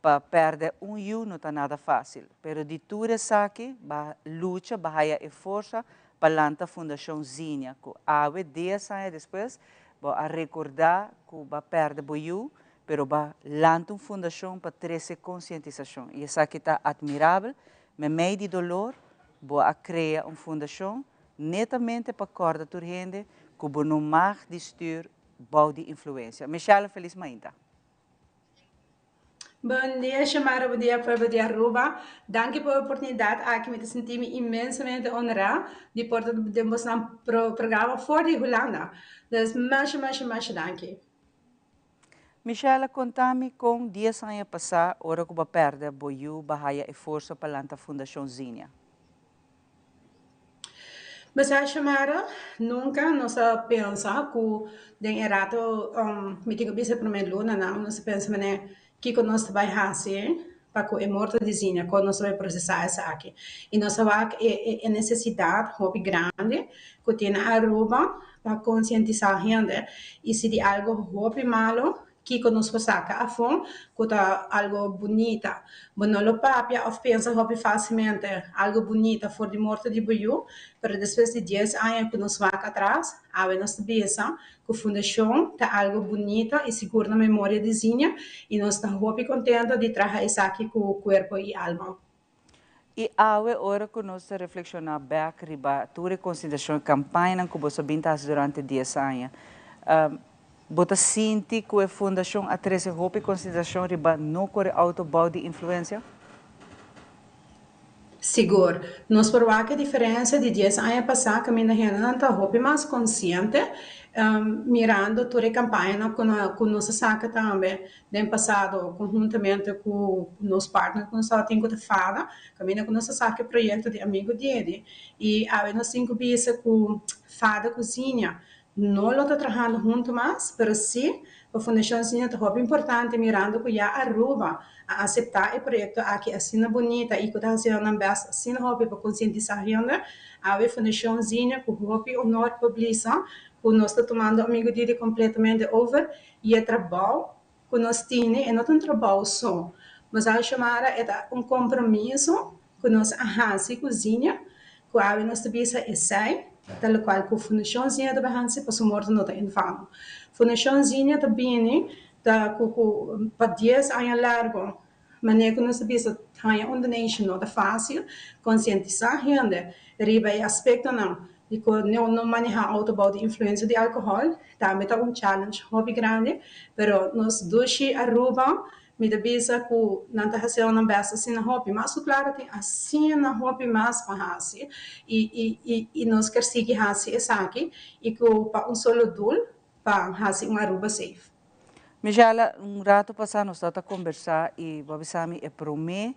B: para perder não está nada fácil, pero de tudo isso aqui, luta, bahia e força para lançar a Fundação Zinha, que a dia saia depois, a recordar que vai perder boiú, pero va lançar uma fundação para trazer conscientização. E isso aqui está admirável, mas meio de dolor, vou criar uma fundação netamente para acordar a gente que não mais destruir bom de influência. Michelle, feliz manhã.
Q: Bom dia, Chamara. Bom dia, povo de Aruba. Danke pela oportunidade. Aqui me senti imensamente honrada de poder demonstrar um programa fora de Holanda. Dus, muito danke.
B: Michela, conta-me com dias anos passar, hora que vai perder boiú, bahia e força para lançar a Fundação Zinha.
Q: Mas a Chamara nunca nos pensa que den erato me tinha visto primeiro luna não nos pensa mané que nós vai fazer para que é morto de zinha, quando nós vamos processar essa aqui. E nós sabemos que é necessidade hobby grande, que tem a Aruba para conscientizar a gente. E se de algo hobby malo, que nós saca a fundo, que tá algo bonita. Mas não lo papia, ou pensa hobby facilmente, algo bonita, for de morte de boiú, mas depois de 10 anos que nós vamos atrás, a nós pensa que a fundação tá algo bonita e seguro na memória de zinha, e nós estamos hobby contente de trazer isso aqui com o corpo e alma.
B: E a hora que nós reflexionamos back riba, tu reconsideração campanha que você bintas durante 10 anos, você sente que a fundação a trazer roupa e consideração riba não corre autobau de influência?
Q: Seguro. Nós provamos que a diferença de 10 anos passados, que a gente não está roupa mais consciente, mirando toda a campanha que nós saca também, no passado, conjuntamente com os partners que nós temos que fazer, que nós saca projeto de amigo dele. E a nós temos que ver com fada cozinha. Não lo está trabalhando junto mais, mas sim, a Fundação Zinha é muito importante, mirando que já Aruba a aceitar o projeto aqui assim bonita e que está sendo uma best assim hobby para conscientizar a gente, a Fundação Zinha que o hobby honor publica, que nós está tomando amigo dele completamente over e é trabalho que nós temos, é não um trabalho só, mas a chamada é compromisso que nós arrasa e cozinha, que a nós bisa é sai, tal qual que a Fundação Zinha da Bahansi para morto não está infamo. Fundação Zinha também para 10 anos largo, mas que nós bisa tenha donation não é fácil, conscientizar a gente, riba e aspecto não, de que não manejar autobau de influência de álcool, também é challenge hobby grande, pero nós dois Aruba me devisa que não está fazendo uma besta assim na hobby, mas claro tem assim na hobby mais para fazer e nós quer seguir fazer essa aqui e que para solo dul para fazer uma Aruba safe.
B: Mijala, rato passado nós estamos a conversar e babisami é promê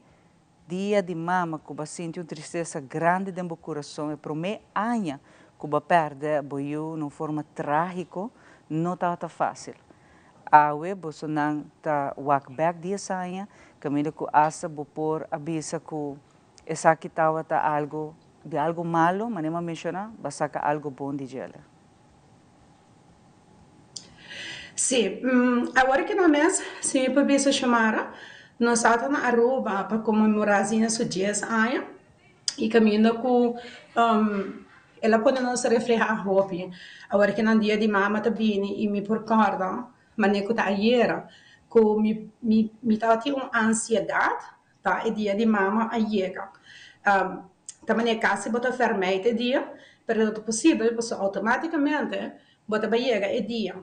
B: dia de mama que ba sente uma tristeza grande dentro do coração, é promê anha que ba perde boiu numa forma trágica, não está fácil. Awe bosonan ta walk back dia saya kami ko asa bopor abisa ko esa kitawa ta algo de algo malo manema menciona basta ka algo bom de gela.
Q: Sim, agora que na mesa se me pode chamar nós estamos na Aruba para comemorar os 10 anos e caminho com ela pode nos refletir a hobby agora que no dia de mama também e me recorda mas nem que tá ayer, que me tava tendo uma ansiedade, tá? E dia de mama a chega. Também é caso bota fermete dia, pero não é possível, porque automaticamente bota vai chegar e dia.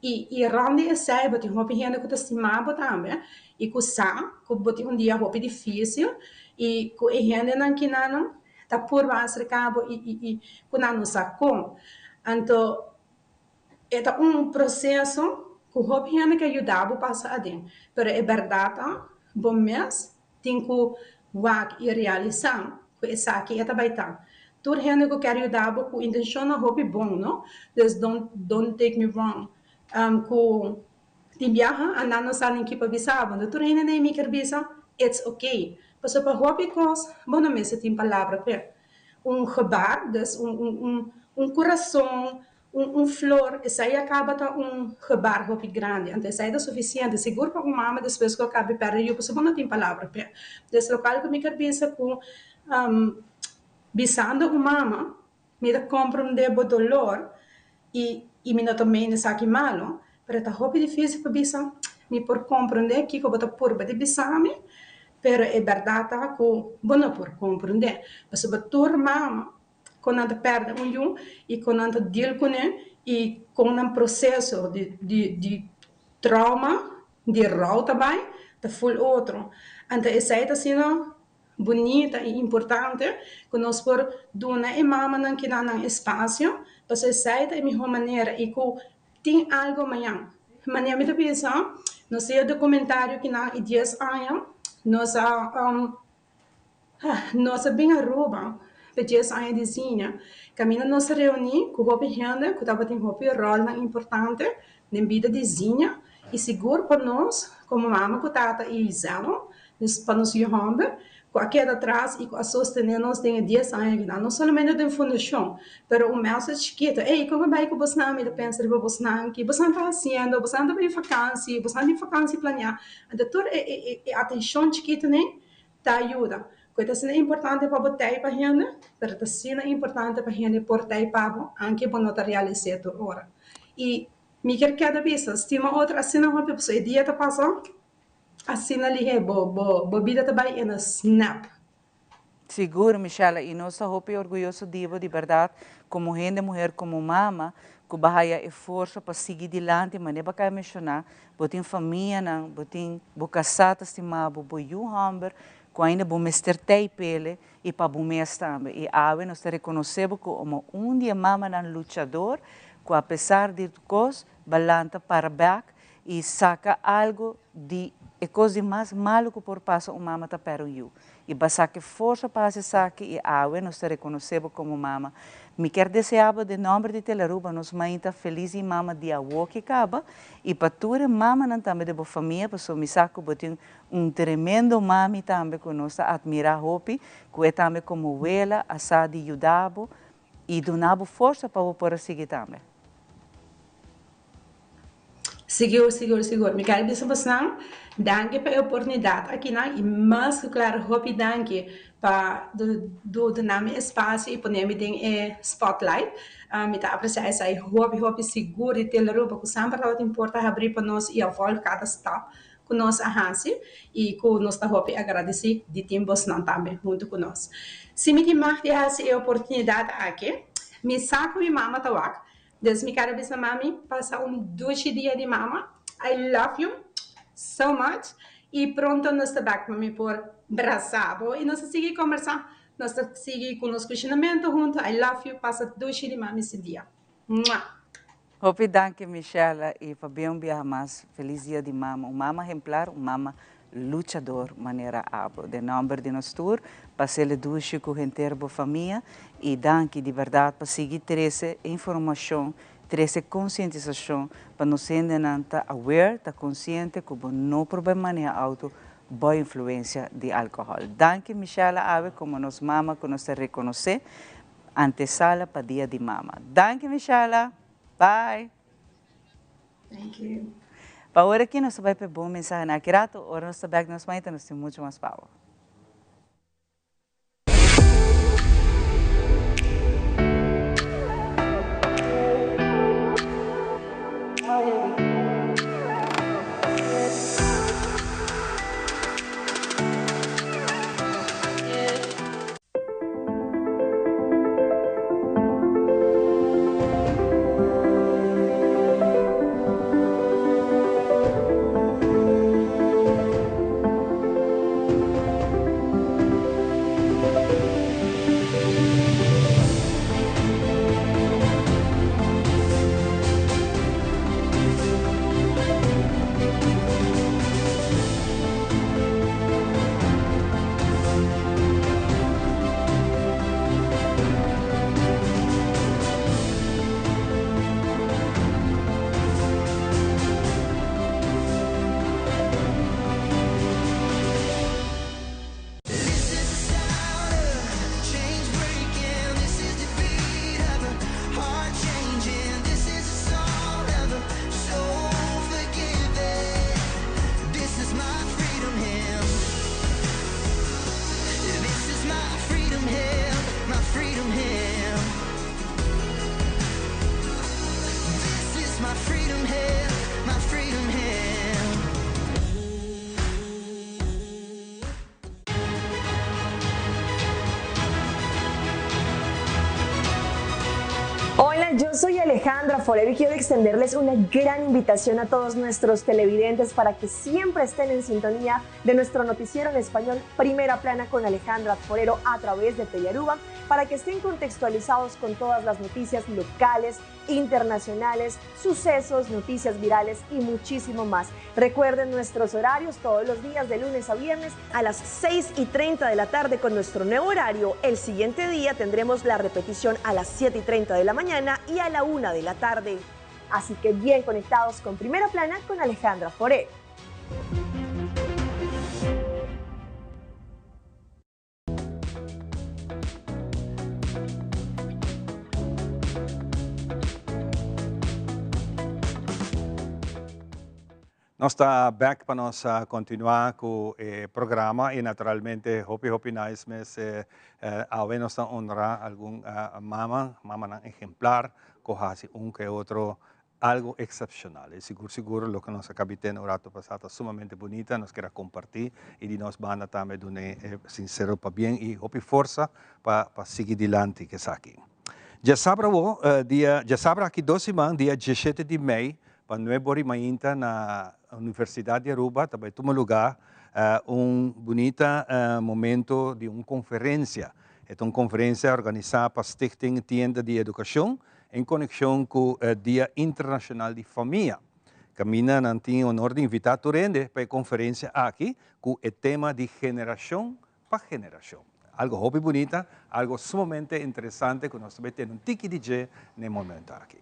Q: E rande é sai, bota um hobby ainda que tá estimado também, e que sa, que bota dia hobby difícil, e que ainda não que não tá por baixo cabo e que não sacou. Então é processo que o hobby é que ajudava a passar dentro. Mas é verdade, bom mês, tem que wak e realizar, que essa aqui é também tá. Tudo gente que quer ajudar com a intenção de hobby bom, não? Então, don't take me wrong. Que de viaja, a não sabe que para visar, quando tudo gente nem me quer visar, it's okay. Mas para hobby coisa, bom não me se tem palavra para gebar, coração, flor, essa aí acaba com gebar hobby grande, então essa aí é suficiente, seguro para uma mama depois que acaba perder, eu posso não tem palavra para. Desse local que me quer pensar com bisando uma mama, me dá compreender o dolor e me não também não sabe malo, para tá hobby difícil para bisar, me por compreender que eu vou por de bisame, pero é verdade que bom não por compreender, mas betul mama quando anda perde um e quando anda deal com ele e com um processo de trauma, de rau também, da full outro. Então essa é assim bonita e importante que nós por dona e mama não que não espaço, mas essa é a melhor maneira e que tem algo amanhã. Amanhã me pensa, nós sei o documentário que na 10 anos nós bem Aruba. Pedia a dizinha, caminho nós reunir com o hobby gente, que estava tendo hobby rol importante na vida de zinha e seguro para nós, como mama, que tata e zelo, Dus para nos hambra, com a queda atrás e com a sostener nós tem 10 anos, não somente de fundação, pero o mesmo chiquito, ei, como vai que você não me pensa de você não, que você não está fazendo, você não está em vacância, você não tem vacância planear, então toda a atenção chiquita, né, tá ajuda. Coisa assim é importante para botar para a gente, mas assim é importante para a gente portar para anche para nós realizar toda hora. E me quer cada vez, estima outra assim não é pessoa dia tá passando, assim ali é bo vida também é na snap.
B: Seguro, Michela, e nós somos orgulhosos de verdade, como gente, mulher, como mama, que vai esforço para seguir adiante, mas não vai mencionar, botem família, botem casada, estimado, botem hamber, que ainda vou mestre pele e para o mês também. E agora nós reconhecemos como dia mama um lutador, que apesar de coisas, balanta para back e saca algo de coisa mais malo que por passar uma mama tá para o e basta que força para se saque e agora nós reconhecemos como mama. Me quer desejar de nome de Telaruba, nós mãe tá feliz e mama de avó que acaba e para toda mama não também de boa família, para me saco botem tremendo mami também que nós admira hopi, que é também como abuela, asa de ajudabo e donabo força para poder seguir também.
Q: Seguro. Me quero dizer para você, danke pela oportunidade aqui, né? E mais claro, hopi danke para do nome espaço e poner me em spotlight. Me tá apreciar essa hopi seguro e Telaruba, que sempre importa abrir para nós e avol cada stop com nós arranse e com nós tá hopi agradecer de tempo não também junto com nós. Se me tem mais de essa oportunidade aqui, me saco e mama tawak. Dus me quero dizer, mami, passar 2 dias de mama. I love you so much. E pronto, nós estamos mami por braçado. E nós seguimos conversando. Nós seguimos com os questionamentos juntos. I love you. Passa 2 dias de mama esse dia.
B: Hope danke, Michela. E Fabião Biamas, feliz dia de mama. Mama exemplar, mama lutador, maneira abo. De nome de nós tour, passei le duche com a inteira família e danke de verdade para seguir essa informação, essa conscientização, para nos sentir aware, consciente que não problema nem auto, boa influência de álcool. Danke, Michela, ave como nos mama, que nos reconhece, antesala para dia de mama. Danke, Michela. Bye.
Q: Thank you.
B: Para agora aqui nós vamos para bom mensagem na Kirato, agora nós estamos nos mãe, nós temos muito mais power.
G: Hola, yo soy Alejandra Forero y quiero extenderles una gran invitación a todos nuestros televidentes para que siempre estén en sintonía de nuestro noticiero en español Primera Plana con Alejandra Forero a través de Telaruba, para que estén contextualizados con todas las noticias locales, internacionales, sucesos, noticias virales y muchísimo más. Recuerden nuestros horarios todos los días de lunes a viernes a las 6:30 de la tarde con nuestro nuevo horario. El siguiente día tendremos la repetición a las 7:30 de la mañana y a la 1 de la tarde. Así que bien conectados con Primera Plana con Alejandra Forero.
A: Nós estamos back para nós continuar com o programa e naturalmente hope nice mas ao nós honrar algum mama exemplar cohasi que outro algo excepcional. E seguro lo que nossa capitã no rato passado sumamente bonita, nós queremos compartilhar e de nós banda também do sincero para bem e hope força para seguir adiante que está aqui. Já sabe aqui 2 semanas, dia 17 de maio, para 9 mainta na Universidade de Aruba, também toma lugar bonito momento de uma conferência. É uma conferência organizada para a Stichting Tienda de Educação, em conexão com o Dia Internacional de Família. Camina não tem o honor de invitar Turende para a conferência aqui, com o tema de geração para geração. Algo hobby bonita, algo sumamente interessante, que nós também temos tiki DJ no momento aqui.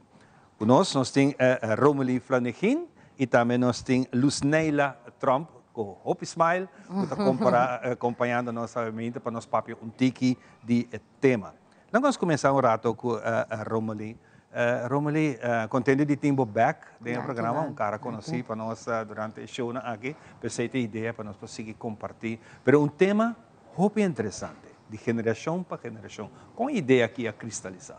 A: Nós temos Romelie Flanagan e também nós temos Luzneila Trump, com Hope Smile, que está acompanhando nossa mente para nós papel tiki de tema. Nós vamos começar rato com Romelie. Romelie, contente de ter back no programa, cara conheci para nós durante o show aqui, pensei ter ideia para nós conseguir compartilhar. Mas tema Hope interessante, de geração para geração. Com a ideia aqui a cristalizar.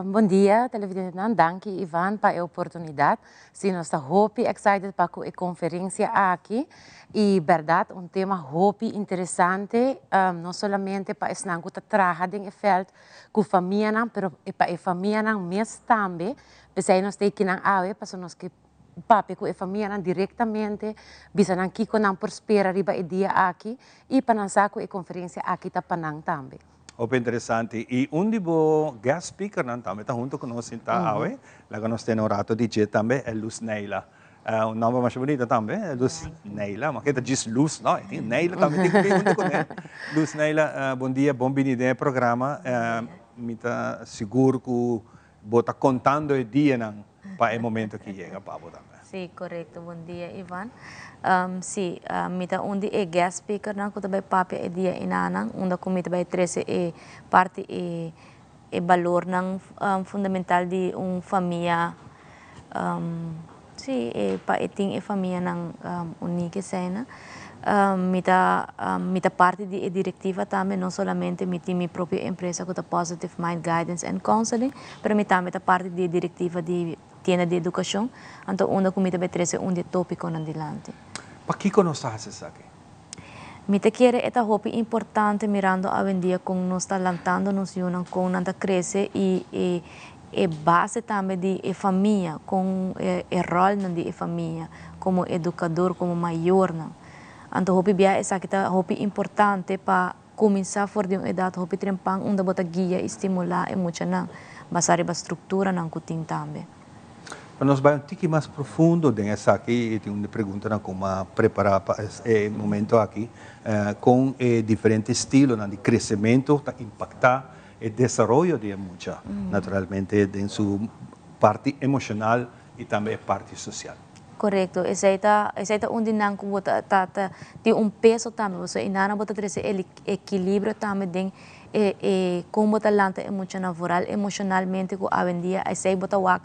R: Bom dia, televidente. Danke, Ivan, para a oportunidade. Sim, nós estamos Hope excited para a conferência aqui. E, verdade, tema Hope interessante, não somente para as que trabalham no feld com a família, mas para a família mesmo também. Porque nós temos que para nós que papi com a família diretamente, bisa nang kiko nang prospera riba e dia aqui e panansa com a conferência aqui tá panang também.
A: Opa interessante. E onde o guest speaker também está junto conosco em Tahawe, lá que nós temos o rato DJ também é Luzneila. Um nome mais bonito também é Luzneila, mas que é diz Luz, não, tem Neila também, tem que ver junto com ela. Luzneila, bom dia, bom vindo ao programa. Me está seguro que você está contando o dia para o momento que chega para você também.
S: Sim, correto. Bom dia, Ivan. Sim, mita undi e guest speaker na ko tabay papi e dia inanang unda ko mita bay 13 e parte e valor ng fundamental de família sim e pa eting e família ng unique cena mita parte de diretiva também não somente miti mi própria empresa com a Positive Mind Guidance and Counseling, pero mita parte de diretiva de tienda de educação, então onda ko mita bay 13 undi tópico nandilante.
A: Para que nós estamos aqui?
S: Mita quiere esta hopi importante mirando a vendia com nós está lantando nos yunang com nanta cresce e base também de família com o rol de família como educador como maior não. Então hopi bia essa que tá hopi importante para começar for de uma idade hopi trempang unda bota guia estimular muito não basar a estrutura não kuting também.
A: Para nós vai um tique mais profundo dessa aqui e tem uma pergunta como preparar para esse momento aqui com diferentes estilos de crescimento para impactar o desenvolvimento de muita naturalmente em sua parte emocional e também parte social.
S: Correto, essa é onde não como tem peso também, você ainda não bota esse equilíbrio também tem como tá lanta emocionalmente com a vendia, essa bota wak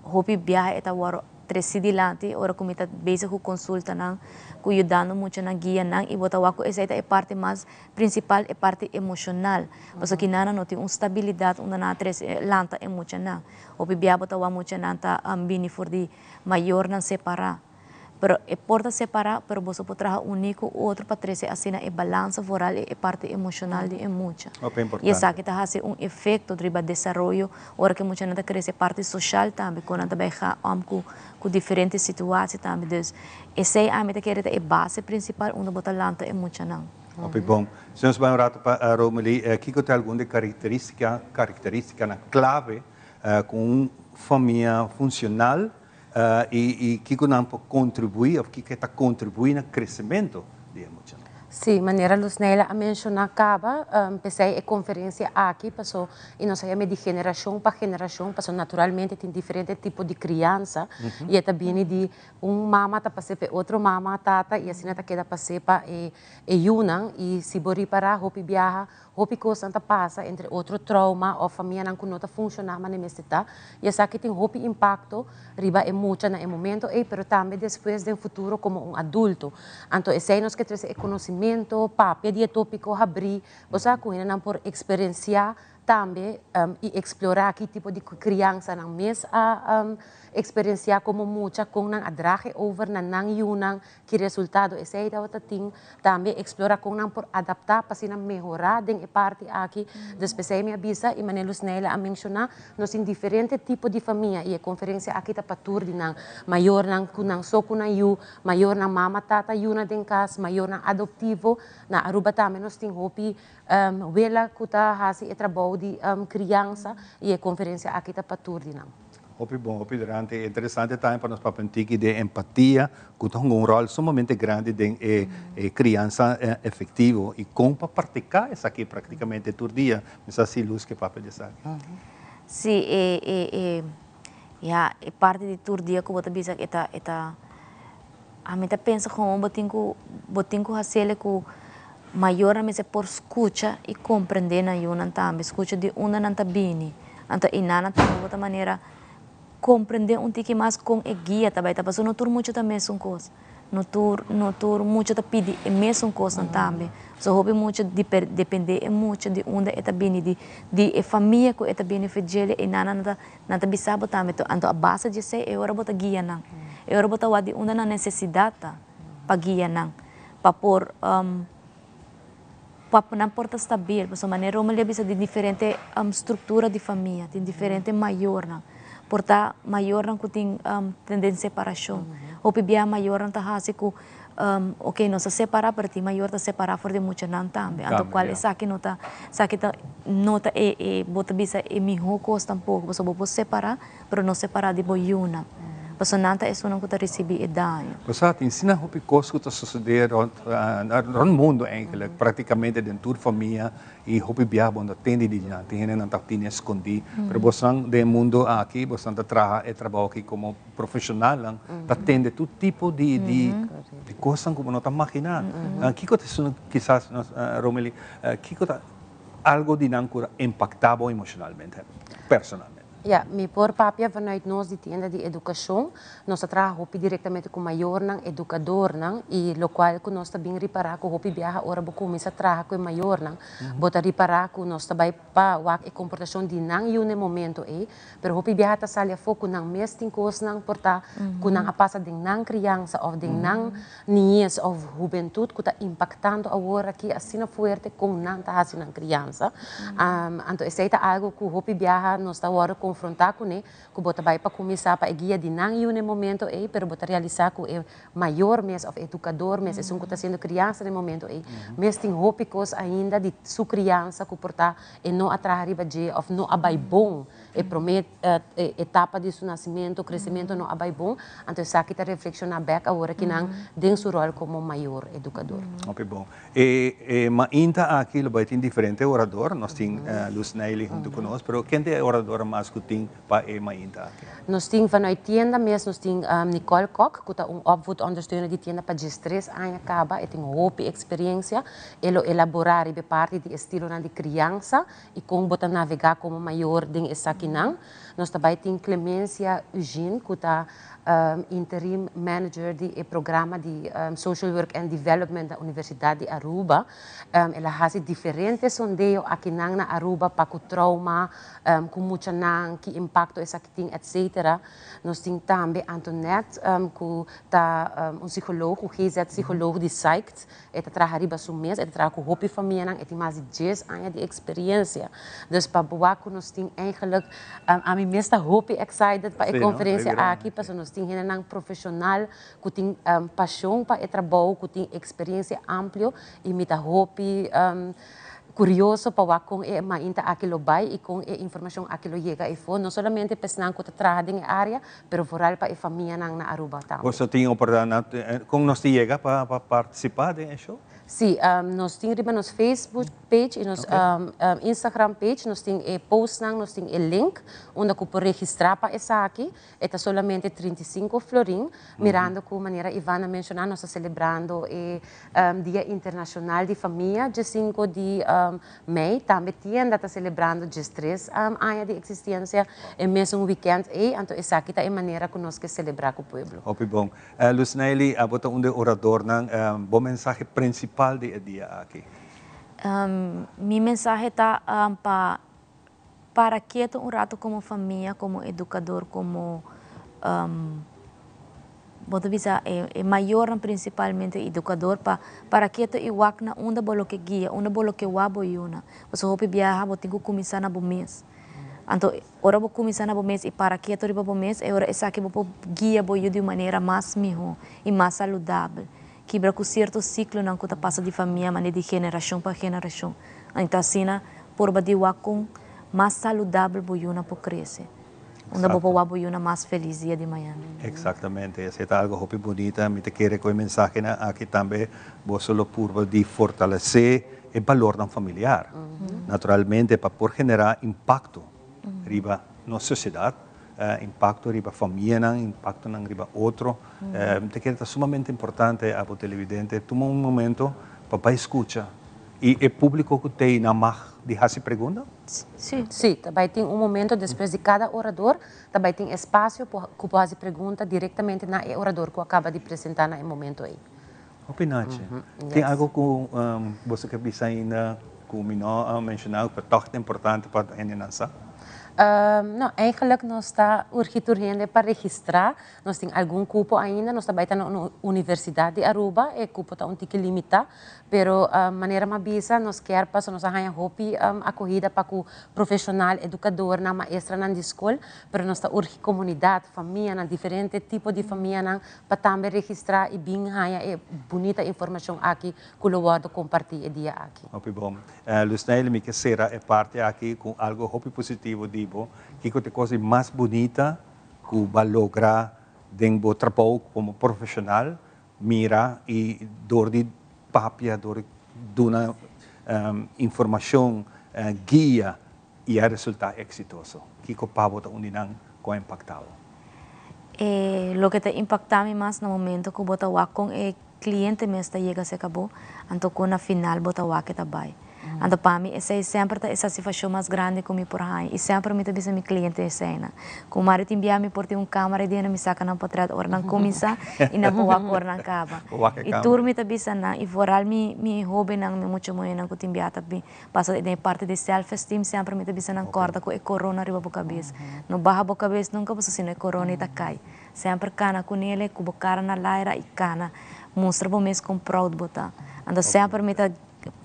S: hopi biyahe eta waro tresidilante ora kumita basic ko consulta nang kuyudano mucho na guia nang ibotawa ko esa é parte mais principal é parte emocional porque kinana no tem estabilidade una na tres lanta emocional hopi biya botawa mucho nanta ambini for di maior nan separar pero é porta separar pero você pode trabalhar único outro para trazer assim a balança foral e parte emocional de mucha e essa que está fazendo efeito de desenvolvimento ora que mucha nada cresce parte social também quando anda vai com diferentes situações também dus essa é a meta que é base principal onde botar lanta é mucha não.
A: Ok, bom. Se nós vamos rato para Romelie, que tem alguma característica na clave com família funcional e que não contribui, ou que está contribuindo no crescimento de emoção.
R: Sim, maneira Luzneila a mencionar acaba, pensei a conferência aqui, passou e nós sabemos de geração para geração, passou naturalmente tem diferentes tipos de criança e também de mama tá passei para outro mama tata e assim tá queda passei para e yunan e se bori para hopi viaja hopi coisa anta passa, entre outro trauma, ou família não conota funcionar, mas nem está. E essa aqui tem hopi impacto, riba é muito no momento, pero também depois do futuro como adulto. Então, esse é nós que traz conhecimento, papel de tópico, abrir, você não por experienciar também e explorar que tipo de criança não mesmo experienciar como muita com não adrage over na não yunang que resultado esse aí da ting também explorar com não por adaptar para se não melhorar den e parte aqui depois aí me avisa e manelus nela a mencionar nós em diferente tipo de família e a conferência aqui tá para tur de não maior não kunang so kunang yu maior não mama tata yu na den cas maior não adoptivo na Aruba também nós tem hopi wela kuta hasi e trabalho de criança e a conferência aqui tá para tur de não.
A: Hopi bom, hopi durante interessante também para nós papentiki de empatia, que tem rol sumamente grande de criança efetivo e como para praticar isso aqui praticamente todo dia, mas assim luz que papai diz aqui.
S: Sim, é parte de todo dia que você bisa eta a mim tá pensa como botinho hacer com maior a mim se por escuta e compreender na yuna também escuta de uma nanta bini, anta inana também outra maneira compreender tique mais com a guia também tá passando tur muito também são coisas no tur muito tá pedir é mesmo coisa também só hobby muito depender muito de onde é bem de família que é bem fedele e nada bisa também então a base de ser é hora botar guia não é hora botar wadi onde na necessidade para guia não para por não porta stabil por maneira uma bisa de diferente estrutura de família de diferente maior não porta maior não tem tendência separação ou bia maior não tá assim que ok não se separar para ti maior tá separar for de muito não também então qual é aqui nota bota bisa e miho costa um pouco você pode separar pero não separar de boiuna você não tá isso não que tá receber e dano
A: você tem ensina hopi coisa que tá suceder no mundo eigenlijk praticamente dentro da família e hopi bia bom atende de não tem não tá tendo escondi pero você de mundo aqui você tá trabalha aqui como profissional tá atende todo tipo de coisa como não tá imaginar que coisa quizás Romeli que coisa algo de não cura impactava emocionalmente personalmente.
R: Ja, me por papia vanuit nós de tienda de educação, nós trabalhamos hopi diretamente com maior não educador não e lo qual que nós também reparar com hopi viaja ora bo começa a trabalhar com maior não, bota reparar com nós também pa wak e comportação de não e no momento pero hopi viaja ta salia foco não mesmo coisa não porta com não a passa de não criança ou de não niñez ou juventude que tá impactando agora que assim na forte com não tá assim na criança, então esse é algo que hopi viaja nós tá agora confrontar com ele, que bota vai para começar para guia de não e no momento pero bota realizar com o maior mês ou educador mês é um que está sendo criança no momento mês tem hópicos ainda de sua criança que portar e não atrás de ou não abai bom e promete etapa de seu nascimento crescimento não abai bom então essa aqui tá reflexionar back agora que não tem seu rol como maior educador.
A: Ok bom mas ainda aqui lo vai ter diferente orador nós tem Luz Neily junto conosco pero quem é orador mais que tem para ainda
R: nós temos vanuit tienda mesmo nós temos Nicole Kok que tá opvoed ondersteuner de tienda para 3 anos acaba e tem hope experiência elo elaborar e parte de estilo na de criança e como botar navegar como maior ding essa aqui não nós também tem Clemência Eugene que tá interim manager de programa de social work and development da Universidade de Aruba ela faz diferentes sondeios aqui na Aruba para o trauma com muito não que impacto essa que tem etc nós temos também Antoinette que tá psicólogo GZ psicólogo de Psych eta trabalha riba su mês eta trabalha com hopi família não tem mais de 10 anos de experiência dus para boa que nós temos eigenlijk a mim mesmo está hopi excited para a conferência aqui para nós temos um profissional que tem paixão para o trabalho que tem experiência ampla e me tá hopi curioso para com mainta aquilo vai e com a informação aquilo chega e for não somente pessoal que trabalha na área, pero foral para a família na Aruba também.
A: Você tem oportunidade com nós chega para participar de show?
R: Sim, nós temos nos Facebook page e nos Instagram page, nós temos post, nós temos link, onde você pode registrar para essa aqui. É solamente 35 florim, mirando com maneira Ivana mencionar, nós estamos celebrando o Dia Internacional de Família, dia 5 de maio, também está celebrando dia 3 anos de existência, e mesmo weekend, então essa aqui é a maneira que nós queremos celebrar com o povo.
A: Hopi bom. Lucinelli, você é orador, bom mensagem principal do dia aqui?
S: Minha mensagem está para quieto rato como família, como educador, como vou dizer, é maior principalmente educador para quieto e wakna onda bolo que guia, onda bolo que wabo yuna. Você hope viajar, vou ter que começar na bom mês. Então, ora vou começar na bom mês e para quieto riba bom mês, ora essa aqui vou guia boio de maneira mais melhor e mais saudável. Quebra com certo ciclo não que passa de família, mas de geração para geração. Então, assim, por de wakon mais saudável boiuna por crescer. Onde vou boiuna mais feliz dia de manhã.
A: Exatamente, essa é algo muito bonita. Me te quero que a mensagem aqui também vou só por de fortalecer o valor não familiar. Naturalmente, para por generar impacto riba na sociedade. Impacto riba família, impacto na riba outro. Te quero sumamente importante a televidente tomar momento para escutar e o público que tem na mar de fazer pergunta.
R: Sim, também tem momento depois de cada orador, também tem espaço para fazer pergunta diretamente na orador que acaba de apresentar no momento aí.
A: Opinate. Tem algo que você quer pensar ainda que eu mencionar que é importante para a gente?
R: Não, eigenlijk nós está urgente para registrar. Nós temos algum cupo ainda, nós também estamos na Universidade de Aruba, e o cupo está um pouco limitado, pero maneira mais bisa, nós queremos para nós arranjar hopi acolhida para o profissional, educador, na maestra na escola, pero nós está urgente comunidade, família, na diferente tipo de família, para também registrar e bem arranjar bonita informação aqui que o vou compartilhar dia aqui.
A: Hopi bom. Lucinelli, me quer é parte aqui com algo hopi positivo de que é a coisa mais bonita que vai lograr dentro do trabalho como profissional, mira e dor de papia, dor de uma informação, guia e a resultado exitoso. Que o pavo está unindo com impactado.
S: Lo que te impacta mais no momento que bota com o cliente mesmo chega se acabou, então com na final bota que tá vai. Então, para mim, essa é sempre essa situação mais grande que eu por aí. E sempre me também meu cliente é cena. Com o marido envia-me por ter câmera e me saca na portrait, or não começa e não vou or não acaba. E turmi também sana e foral me hobby não me muito muito não que envia também. Passa de parte de self-esteem sempre me também sana corda com o corona riba por cabeça. No barra por cabeça nunca passa sino corona e tá cai. Sempre cana com ele, com cara na laira e cana. Mostra para mês com proud botar. Então sempre me tá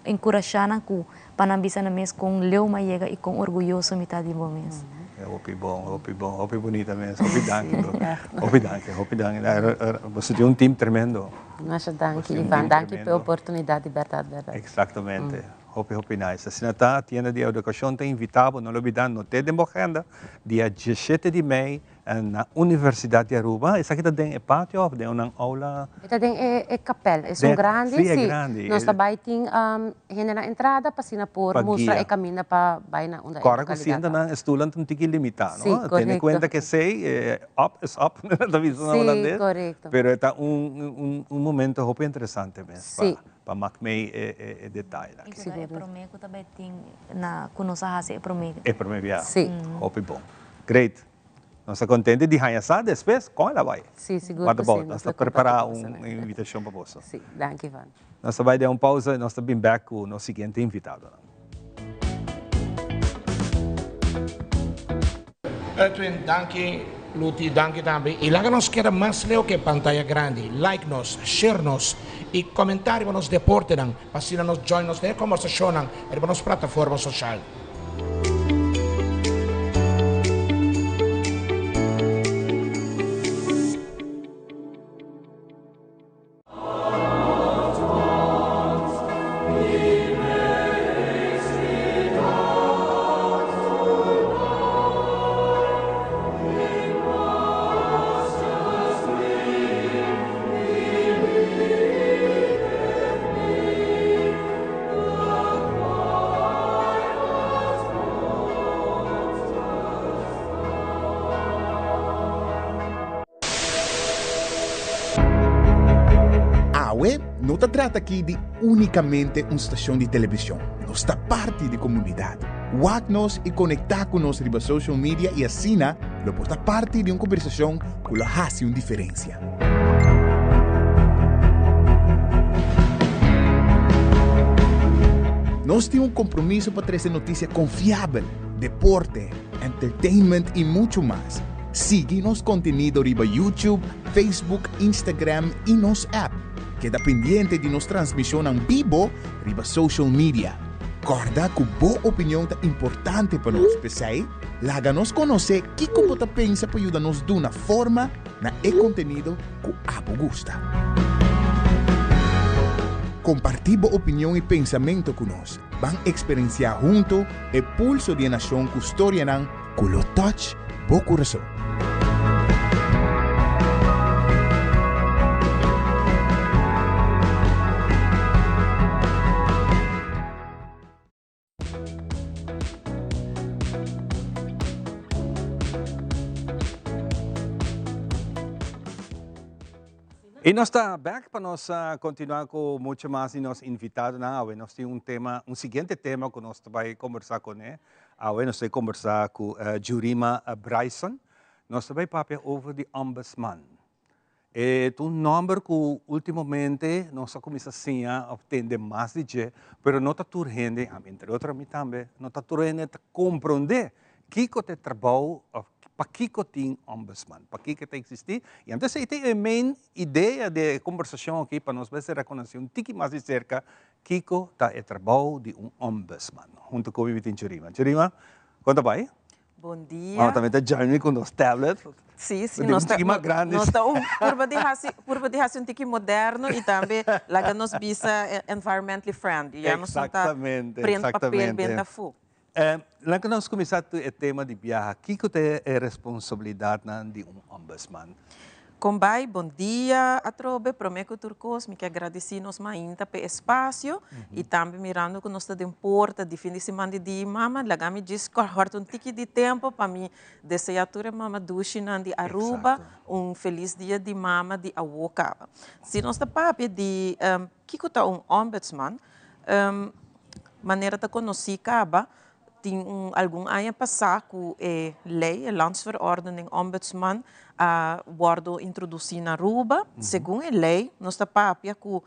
S: encorajar ku panambisa na mes com leu maiega e com orgulhoso mitad de bom mês.
A: Hopi bom, hopi bonita mesmo, hopi danke. Você tem um time tremendo.
R: Nossa, danke, Ivan, danke pela oportunidade, verdade.
A: Exatamente. Hopi nice. A Sinata, a tienda de educação tem invitado, não olvidando, no te de agenda, dia 17 de maio, na Universidade de Aruba. Essa aqui tem pátio, tem uma aula?
R: Esta tem capela, é grande.
A: Sim, é grande.
R: Nós também temos gente na entrada, para por mostrar e caminho para vai na onde.
A: Claro que sim, na estudante um pouquinho limitado, não? Tem conta que sei, up is up, da visão holandesa.
R: Sim, correto.
A: Pero é um momento hopi interessante mesmo.
R: Sim.
A: Para macmei detalhe.
S: Isso é prometo também tem na conosco é prometo.
A: É prometo.
R: Sim.
A: Hopi bom. Great. Nós estamos contentes de ganhar depois, com ela vai.
R: Sim, seguro.
A: Nós estamos preparando uma invitação para você.
R: Sim, danke, Ivan.
A: Nós vamos dar uma pausa e nós estamos back com o nosso seguinte invitado.
M: Edwin, danke. Luti, danke também. E lá que nós queremos mais leu que pantalla grande. Like-nos, share-nos e comentário-nos deporte, para nos join-nos na conversação e nas plataformas sociais.
T: não se trata aqui de unicamente uma estação de televisão. Nós está parte da comunidade. Wag-nos e conectar com nós riba social media e assim, lo porta parte de uma conversação que lo hace uma diferença. Nós temos um compromisso para trazer notícia confiável, deporte, entertainment e muito mais. Siga nosso conteúdo riba YouTube, Facebook, Instagram e nosso app. Queda pendiente de nossa transmissão em vivo riba social media. Corda que boa opinião é importante para nós, pessoal. Laga-nos conhecer o que você pensa para ajudar-nos de uma forma na conteúdo que abo gusta. Compartir boa opinião e pensamento conosco. Vamos experienciar junto o pulso de nação que história não, que lo touch bo coração.
A: E nós estamos back para nós continuar com muito mais de nós invitados. Nós temos um seguinte tema que nós vamos conversar com ele. Nós vamos conversar com Jurima Bryson. Nós vamos falar sobre o Ombudsman. É um número que ultimamente nós começamos a obter mais de gente, mas não está urgente, entre outras também, não está urgente compreender que é o trabalho para que tem ombudsman, para que tem existir. E então, essa é a main ideia de conversação aqui para nós ver se reconhecer um pouco mais de cerca que é o trabalho de ombudsman, junto com o Jurima. Jurima, conta vai?
U: Bom dia.
A: Vamos também ter Jeremy com os tablets.
U: Sim, nós estamos por de um tique moderno e também lá nos bisa environmentally friendly.
A: Exatamente,
U: prende papel bem da fogo.
A: Lá que nós começamos o tema de viagem, o que é a responsabilidade de ombudsman?
U: Combai, bom dia a trobe, prometo turcos, me que agradecemos mainta pe espaço e também mirando que nós está importa de fim de semana de mama, lá me diz corta um tique de tempo para mim desejar a mama duchinan de Aruba, feliz dia de mama de Awokava. Se nós está papi de que é ombudsman, maneira de conhecer caba tem algum ano passado que a lei, a landsverordening ombudsman, wordt introduzida na Aruba. Segundo a lei, nós sabemos que o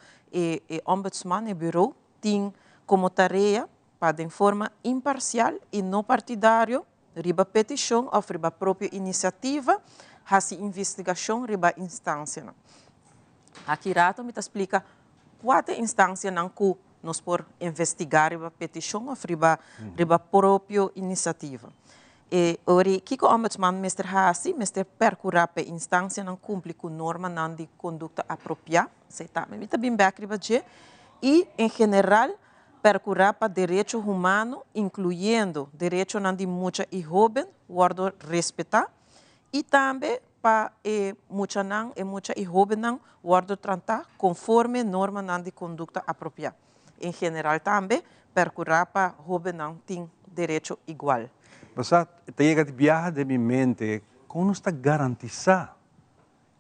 U: ombudsman, o bureau, tem como tarefa para de forma imparcial e não partidário, riba petição ou riba própria iniciativa, fazer investigação riba instância. Aqui rato me explica qual instância não que nós por investigar a petição ou a própria iniciativa. E ori que o ombudsman mestre hasi, mestre percurar a instância não cumpre com norma não de conduta apropriada, sei tá, me tá bem backriba e em geral percurar para direito humano, incluindo direito não de muita e jovem, guardo respeitar e também para muita não e muita e jovem não guardo tratar conforme norma não de conduta apropriada. Em geral também, percurar para jovem não tem direito igual.
A: Você tem que viajar de minha mente, como está garantizar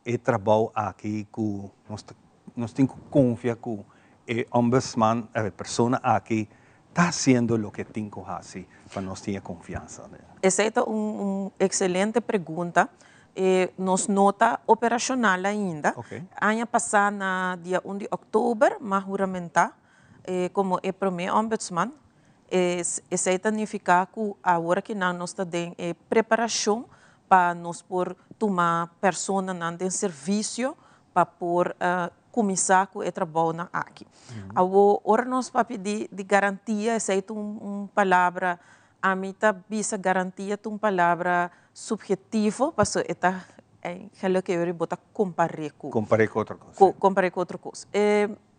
A: o trabalho aqui que nós temos que confiar que o ombudsman, a pessoa aqui, está fazendo o que tem que fazer para nós ter confiança.
U: Essa é uma excelente pergunta. Nós nota operacional ainda. Ano passado, no dia 1 de outubro, mas juramentar como é para mim ombudsman, isso significa que agora que nós estamos em preparação para nós por tomar pessoa em serviço para por começar com o trabalho aqui. Agora nós para pedir de garantia, essa é uma palavra, a mim bisa garantia é uma palavra subjetiva, porque é que eu vou comparar com
A: outra coisa.
U: Comparar com outra coisa.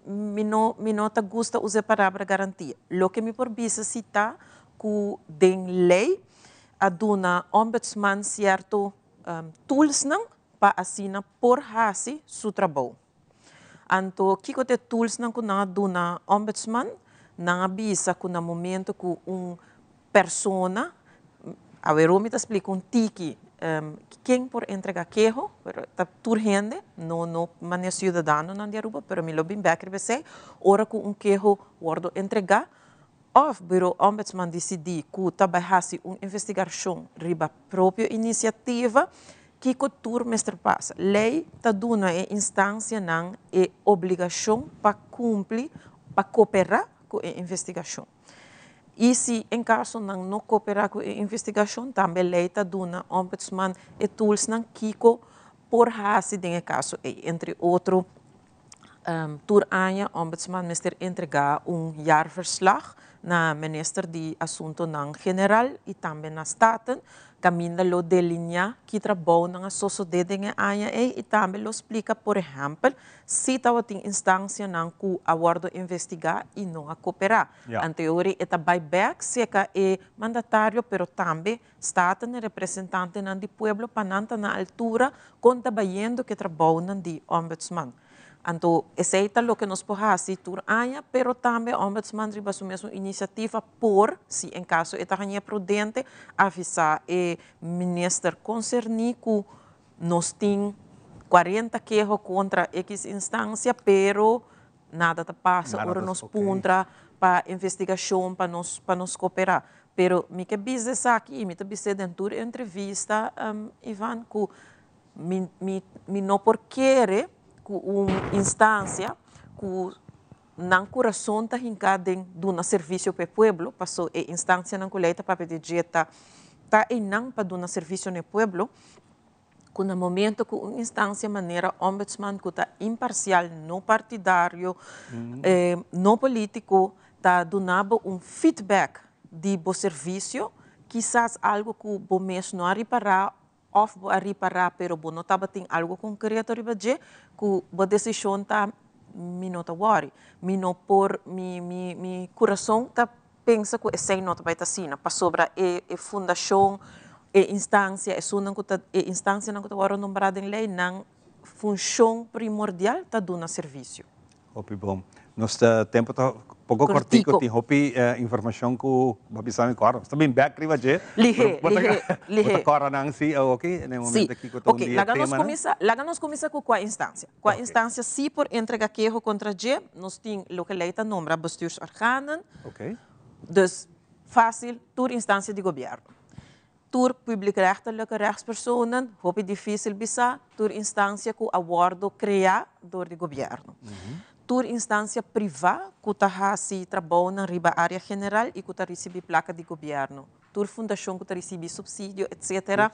U: Me não gusta usar a palavra garantia. O que me por bisa citar que den lei a dona ombudsman certo tools não para assinar por hasi su trabalho. Então, que é tools não que na dona ombudsman não bisa que no momento que persona a ver me explica tiki quem por entregar queijo, pero tá urgente, não mané cidadão na Aruba, pero me lo bem back você, ora com queijo guardo entregar, of bureau ombudsman decidi que trabalhasse investigação riba própria iniciativa que tur mestre passa. Lei tá dando instância não é obrigação para cumprir, para cooperar com a investigação. E se em caso não cooperar com a investigação, também a lei está dando ombudsman e tools não kiko por hasi em caso entre outro tur anja ombudsman mister entregar jaarverslag na minister de assunto não general e também na staten caminha lo delinha que trabalha na sociedade em anja e também lo explica por exemplo se tawa tem instância não que aguardo investigar e não a cooperar em teoria é buyback seca é mandatário pero também staten representante não de pueblo pananta na altura com trabalhando que trabalha de ombudsman. Então, esse é o que nós podemos fazer, pero também o ombudsman riba sua mesma iniciativa por, se em caso é prudente, avisar o ministro concernido que nós temos 40 queixos contra X instância, pero nada passa, ora nós punta para investigação, para nós cooperar. Pero, me que business aqui, me que business dentro da entrevista, Ivan, que me não por querer uma instância que não coração está hincada de um serviço para o povo, passou a instância não coleta para pedir dieta, tá e não para dar um serviço no povo, que no momento que uma instância maneira ombudsman que está imparcial, não partidário, não político, está dando feedback de bom serviço, quizás algo que o mês não reparar of a reparar, pero não estava tem algo concreto riba que a decisão tá me não tá worry, me não por mi coração tá pensa que essa nota vai tá sina para sobre a fundação a instância é só não que a instância não que tá agora nombrada em lei não função primordial tá dando serviço.
A: Hopi bom. Nosso tempo está pouco cortico, tem hopi informação que babisami claro. Está bem back riba je.
U: Lihe.
A: Bota cora nang si, ok, no momento aqui que
U: ok, lá nós começa com a instância. Com a instância se por entrega queijo contra je, nós tem lo que lei tá nombra bestuursorganen.
A: Ok.
U: Dus fácil tur instância de governo. Tur publiekrechtelijke rechtspersonen, hopi difícil bisa, tur instância que awardo criar door de governo. Tur instância privada que está se trabalha na riba área general e que está recebe placa de governo. Tur fundação que está recebe subsídio, etc.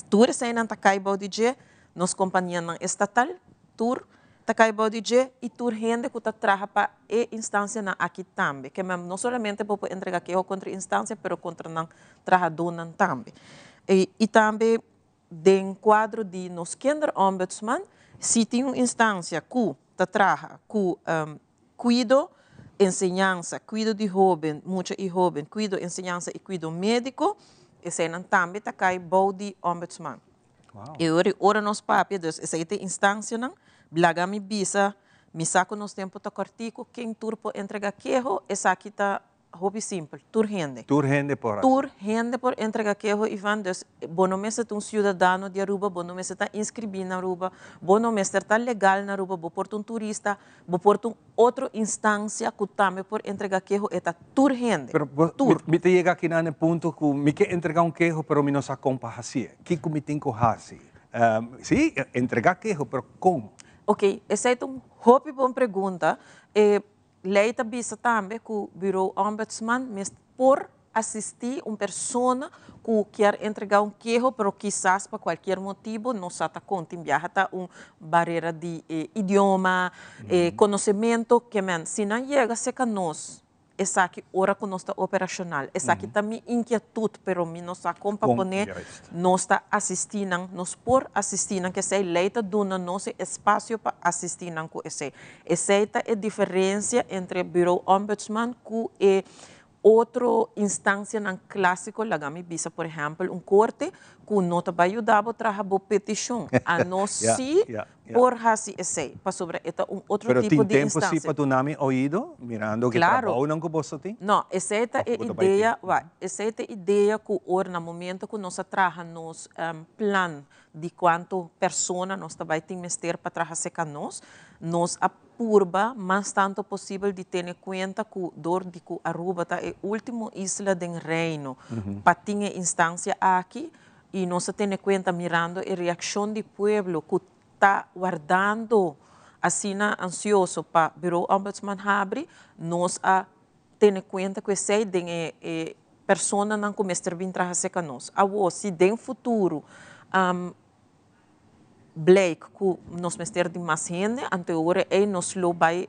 U: Tur se não está caibo de je, nos companhia não estatal, tur está caibo de je e tur gente que está trabalha para a instância na aqui também, que não somente para entregar que contra instância, pero contra não trabalhador não também. E também dentro quadro de nos kinder ombudsman, se tem uma instância que trabalha com cuido, ensinança, cuido de jovem, muito e jovem, cuido, ensinança e cuido médico, esse não também está cai de ombudsman. E ora nos papel, dus essa é a instância não, blaga mi bisa, mi saco nos tempo tá cortico, quem turpo entrega queijo, essa aqui tá hobby simples, tur gente por entrega queijo, Ivan, dus bono mesa um cidadão de Aruba, bono mesa tá inscrito na Aruba, bono mesa tá legal na Aruba, bo porta turista, bo porta outra instância que também por entrega queijo, é tur gente.
A: Pero me te chega aqui no ponto que me quer entregar queijo, pero me não sa compa hasi. Que me tem que hasi? Sim, entregar queijo, pero como?
U: Ok, essa é uma hobby boa pergunta. Lei também também que o Bureau Ombudsman, mas por assistir uma pessoa que quer entregar queijo, pero quizás por qualquer motivo não está contando viajar uma barreira de idioma, conhecimento, que se não chega a nós, essa aqui hora que nós está operacional, essa aqui também inquietude, pero nós está componer, nós está assistindo, nós por assistindo, que essa lei está dando nosso espaço para assistir com essa. Essa é a diferença entre o Bureau Ombudsman que é outra instância não clássico, lagami bisa, por exemplo, corte que não te vai ajudar a trabalhar a petição. A não ser por hasi esse, para sobre outro
A: Pero
U: tipo de
A: tempo
U: instância.
A: Pero tem tempo para tu nami ouído, mirando que
U: Claro.
A: trabalho não que você tem?
U: Não, essa é a ideia que ora no momento que nós trabalhamos plan de quanto persona nós vai ter mestre para trabalhar com nós apurba mais tanto possível de ter em conta que dor de que Aruba é a última isla do reino para ter instância aqui e nós tem em conta mirando a reação do povo que está guardando assim ansioso para o Bureau Ombudsman abre nós a ter em conta que essa é persona não começa a vir trabalhar com nós. Agora, se no futuro Blake, que nós mestre de mais gente, anterior é nós lo vai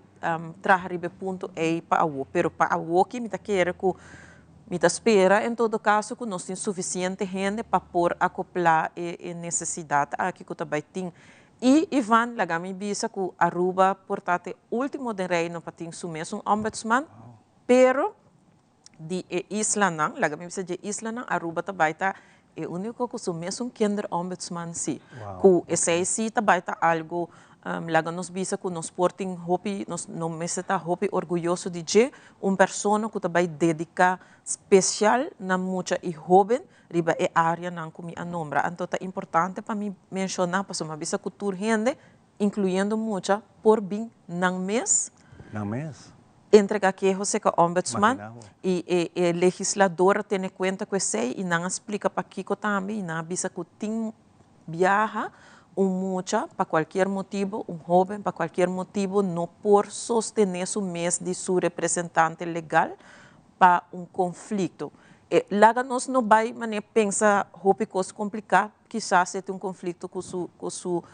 U: trabalhar ponto para a pero para a que me quer que me espera em todo caso que nós temos suficiente gente para por acoplar a necessidade aqui que também tem. E Ivan, lagami bisa que Aruba portate último de reino para ter su mesmo ombudsman, pero de isla não, lagami bisa de isla não, Aruba também está é o único que somos kinder ombudsman sim. Que esse sim também está algo laga nos bisa que nos portem hopi nos não me está hopi orgulhoso de ser pessoa que também dedica especial na muita e jovem riba é área não como a nombra. Então é importante para mim mencionar para uma bisa cultura gente incluindo muita por bem não mês.
A: Não mês.
U: Entrega que você que ombudsman e legislador tem em conta que sei e não explica para Kiko também não bisa que tem viaja mucha para qualquer motivo jovem para qualquer motivo não por sostener o mês de seu representante legal para conflito. Lá nós não vai pensar que coisa complicada quizás é conflito com su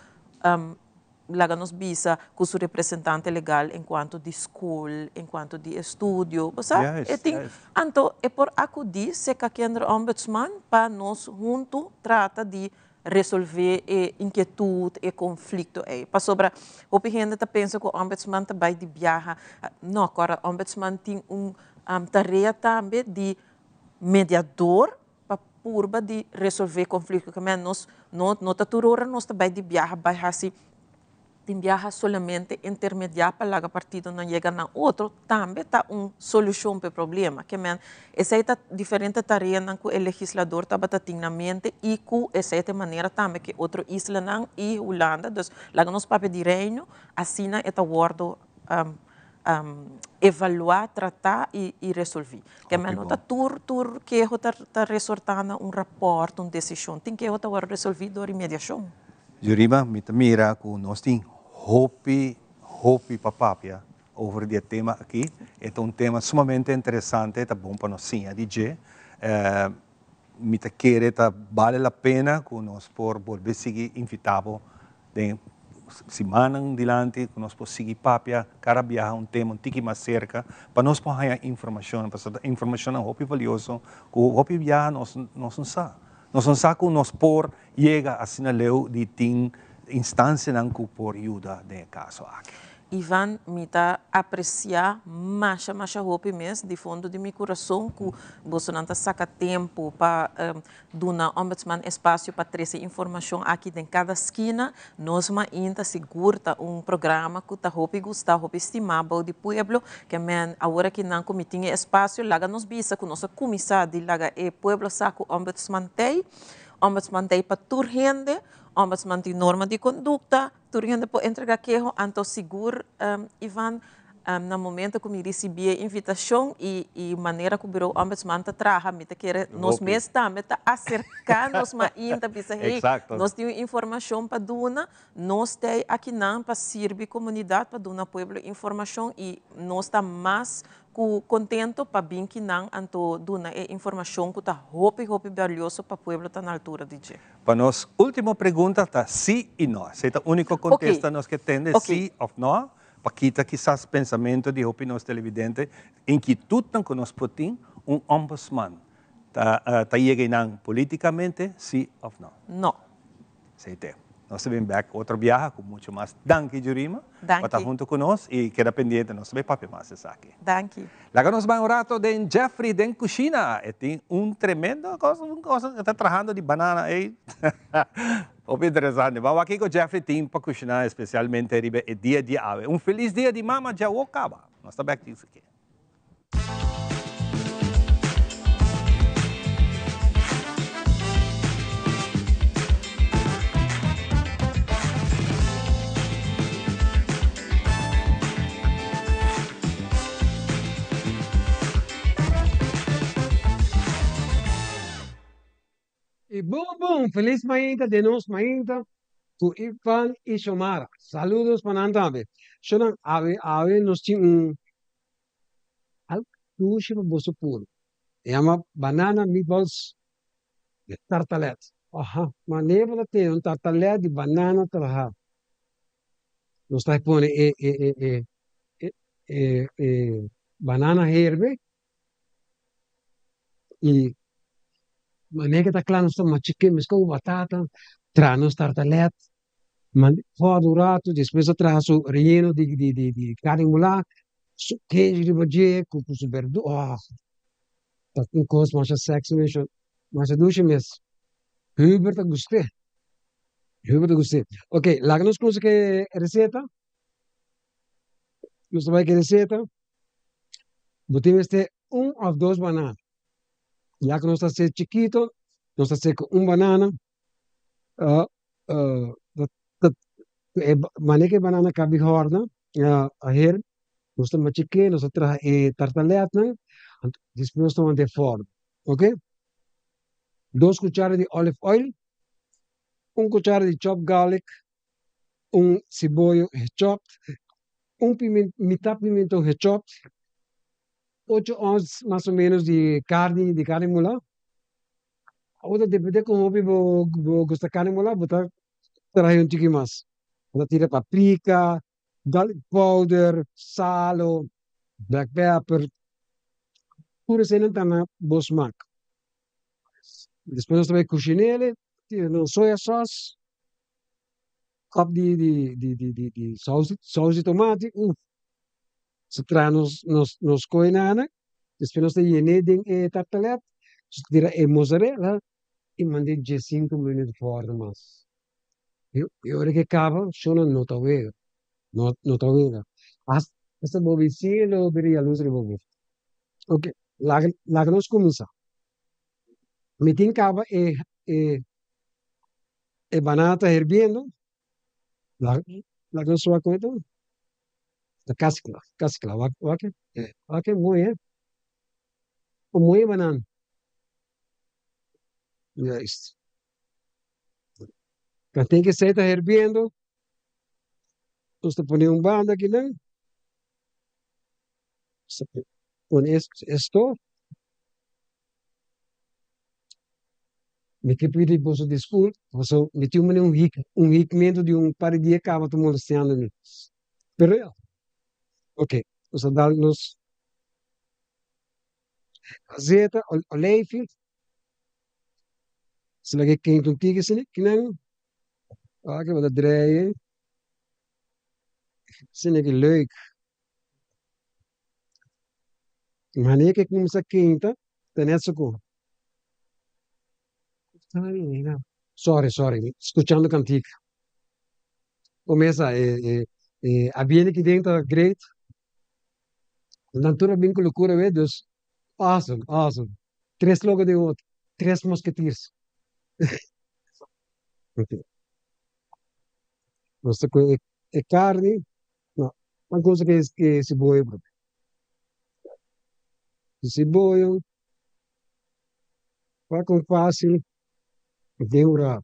U: laga nos bisa com seu representante legal enquanto de escola, enquanto de estudo, sabe? Então, é por acudir se que a ombudsman para nós juntos trata de resolver a inquietude e conflito para sobre o gente tá pensa que o ombudsman também de viaja, não, agora o ombudsman tem tarefa também de mediador para purba de resolver conflito, que nós não tá turora nós também de viaja vai assim tem viaja solamente intermediar para a partida não chega na outro também está solução para o problema que essa é a diferente tarefa que o legislador estava tendo na mente e que essa é a maneira também que outra isla não e Holanda então lá nos papéis de reino assim é o word evaluar tratar e resolver que não está tur que está resortando raporte decisão tem que outra resolver do mediação.
A: Juriba, mira que nós temos hopi papapia over o tema aqui. É tema sumamente interessante, é bom para nós sim, a DJ. Me quer vale a pena que nós por volver seguir invitado de semana adiante, que nós possamos seguir papia, cada viagem tema um tique mais cerca, para nós poder informação, porque a informação é hopi valioso, que o hopi viaja nós não sabemos. Nós não sabemos que nós por chega a sinaleu de ter instância não que por ajuda de caso aqui.
U: Ivan, me está apreciar mais hope mesmo de fundo de meu coração que você não saca tempo para dar ombudsman espaço para trazer informação aqui em cada esquina. Nós ainda segura programa que está hope gostar, hope estimável de pueblo que agora que não comitinha espaço, lá nos bisa que nossa comissão de lá é pueblo saco ombudsman tem para tur gente. Ombudsman tem norma de conduta, turgente por entregar queijo, então seguro, Ivan, no momento que me recebi a invitação e maneira que o Bureau Ombudsman trabalha, me quer nós mesmos também acercar-nos ainda, nós temos informação para dar, nós temos aqui não para servir a comunidade, para dar ao povo informação e nós estamos mais contento para vir que não então dar informação que está hopi valioso para o povo estar na altura de dia.
A: Para nós, última pergunta está sim e não. Essa é a única contesta nós que temos sim ou não. Para quitar quizás pensamento de opiniões televidentes, inquietude que nós podemos ombudsman. Está chegando politicamente, sim ou não?
U: Não.
A: Sei. Nos vemos back otro viaje con mucho más. Danke, Jurima.
U: Danke.
A: Estar junto con nosotros y queda pendiente. Nos vemos papi más aquí.
U: Danke.
A: La que nos va un rato de Jeffrey de cocina. Tiene un tremendo cosa que está trabajando de banana. Muy interesante. Vamos aquí con Jeffrey Team para cocinar especialmente el día a día. Un feliz día de mama já acaba. Nós estamos back disso aqui.
C: Y boom, boom, feliz mañana de nos mañana, tu Ivan y Shomara. Saludos para Andabe. Shonan ave nos ting al tushi boso puro. Llama banana meatballs de tartalet. Ajá, maneira de ter tartalet de banana traha. Nos está pone banana herbe e maneira que tá claro nos toma chicken, mesco batata, tranos tartalet. Fora do rato, depois eu traço relleno de carne mulá, queijo de bajê, com verdura. Dat een koos, maar je sexy mesmo. Mas je douche mesmo. Hubert a gostei. Hubert a gostei. Ok, lágamos com que receita. Nós vai que receita. Botemos este ou dois bananas. Já que nós está sendo chiquito, nós está sendo banana. Maneira banana cabe horna, a her, nós estamos chique, nós traz tartalet, depois nós estamos de forno, ok? 2 cucharadas de olive oil, 1 cucharada de chopped garlic, cebollo chopped, mitad pimentón chopped, 8 onças mais ou menos de carne mola. Agora depende como você gosta de carne mola, botar trazer tique mais. Você tira paprika, garlic powder, sal, black pepper, pure cena também bom smaak. Depois nós também cozinhamos, tira soja sauce, kap de saus de tomate, se traz nos coinana, depois nós llenamos de tartalet, tira mozzarella e manda de 5 minutos fora mais. Eu hora que acaba, só não está vendo. Não está vendo. Hasta bobicilo, veria a luz de bobo. Ok, lá nós começamos. Metin acaba banana está herviendo. Lá nós só coisa. Da casca, ok, muito, muito banana. Já isso. Quando tem que ser está herviendo, nós ponemos banda aqui, né? Com esto, me que pedir você desculpa, você me tinha um hicmento de par de dias que estava molestando me. Pero, ok, nós damos azeite, olijf, se lá que quem tu tiga se que não, que vai draaien, se não que leuk. Wanneer ik começa a quinta, tem essa coisa. Sorry, escuchando cantica. Começa a bien que dentro great. Natura bem com loucura, vê, Deus. Awesome. 3 logo de outro. 3 mosqueteiros. Ok. Nossa coisa é carne. Não, uma coisa que é cebola, bro. Cebola. Vai com fácil. Deura.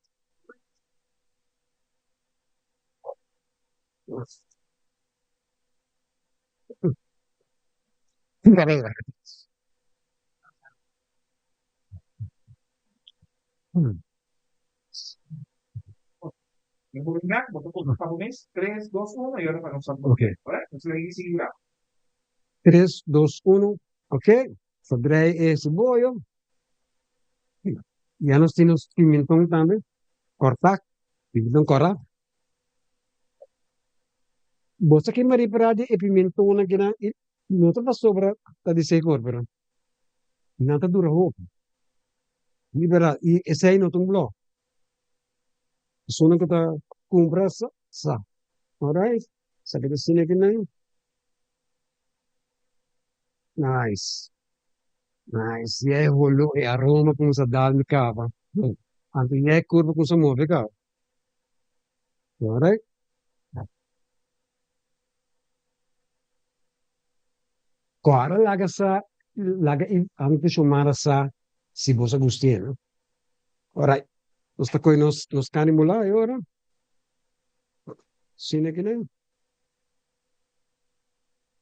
C: Carega.
V: Eu vou ligar, botou por japonês, 3, 2, 1 e agora para nossa.
C: Ok.
V: Entonces aí seguirá.
C: 3, 2, 1. Ok. Sobre cebola. Ya nos tienes pimentón también. Cortar. Pidon kora. Bosta que mari parade e pimentona que na não tá sobra tá de secor pero não tá dura ho. Libera e esse aí não tumblo. Sona que tá compra sa. Alright. Sabe que sine que não. Nice. Nice. E é rolo e aroma com sa dal mi cava. Anto e é curva com sa move cava. Alright. Agora laga antes chamar sa se você gostia, né? Alright. Nós tá com nos canimo lá e ora. Sine que não.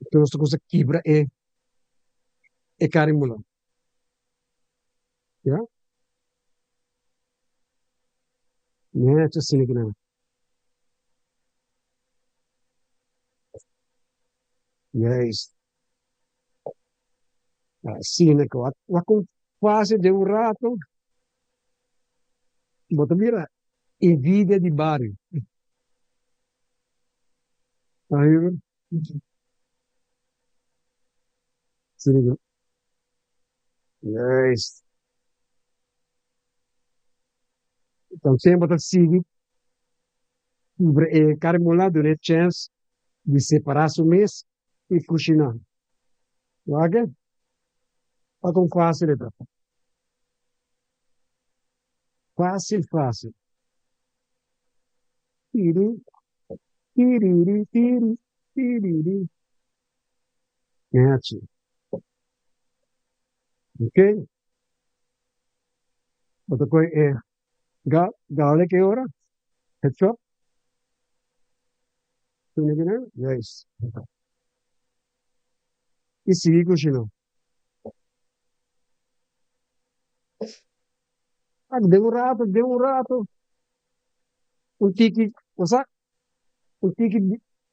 C: Então nós tá com sa quebra e canimo lá. Yeah? Né, sine que não. Yes. Sine que wa com fase de rato. Bota mira envidia di bairro. Aí, sine que yes. Então sempre tá sigo e canimo lá durante chance de separar o mês e cozinhar. Waga? Wa com fase de fácil, fácil. Tiri, tiri, tiri, tiri. Mete. Ok? Outra coisa é garlic é hora? Ketchup? Yes. E seguir cozinhando. Ah, deu um rato. Um tique, um tique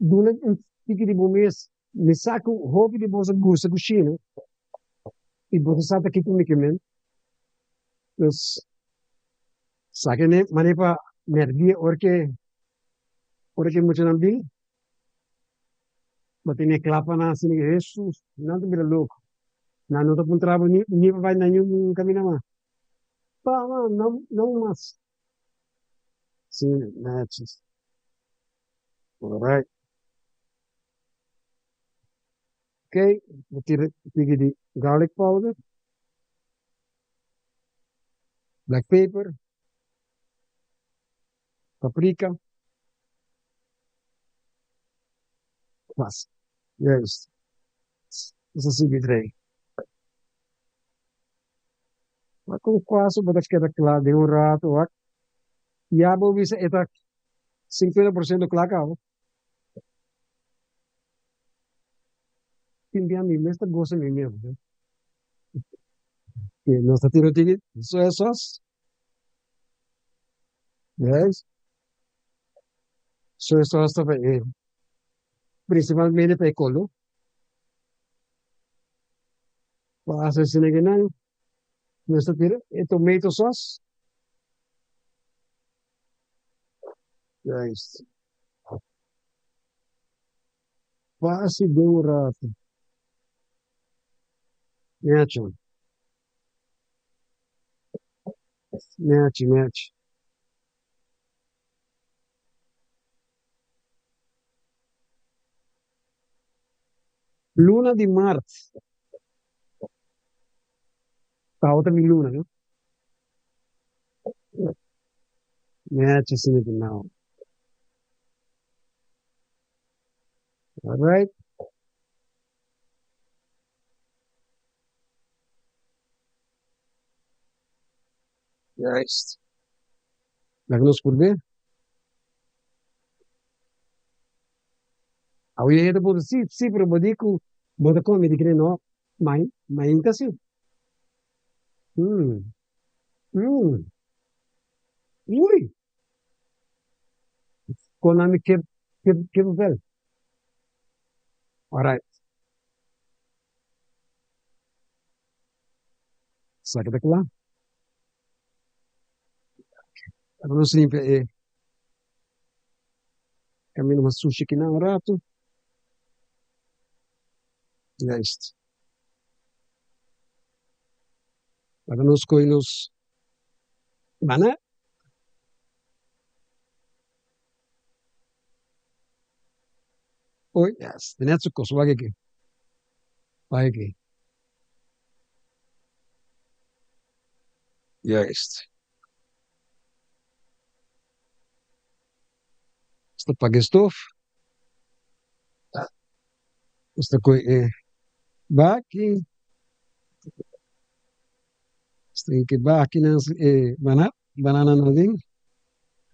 C: um tique de mês. Me saco hobby de você gosta de cozinha. E você sabe que comigo mesmo. Mas, sabe né? Mas para merdia porque muito não vi. Mas tem clapa na assim, Jesus, não te vira louco. Não te encontrava ni vai na nenhum caminho mais. Pá, não mais. Sim, matches. Alright. Okay, vou tirar de garlic powder, black pepper, paprika, mas, yes. Isso assim que trei. Mas com quase vou deixar daquela de rato, ó. E a boa vista é 50% claro. Tinha mim, mas tá gosto mesmo. Que nós tá tirando tigre, soy sauce, yes. Soy sauce também, principalmente para colo. Para sinigang, nós tá tirando tomato sauce, yes. Quase deu rato. Mete. Luna di Marte. Tá outra mi luna, no? Mete sinigang now. All right. Yes. Lagnos por ver. Aí ele pode sim, pero pode comer de que não, mas ainda assim. Hum, hum, ui, Konami quevel. All right. Saca daquela. Agora simples é Camino mas sushi aqui na um rato. Já isto. Para nós coinos. Mana? Oi, yes. Net zo kost. Wag aqui. Wag aqui. Juist. Sta pague stof. Sta coi baki. Sta que baki nas banana na ding.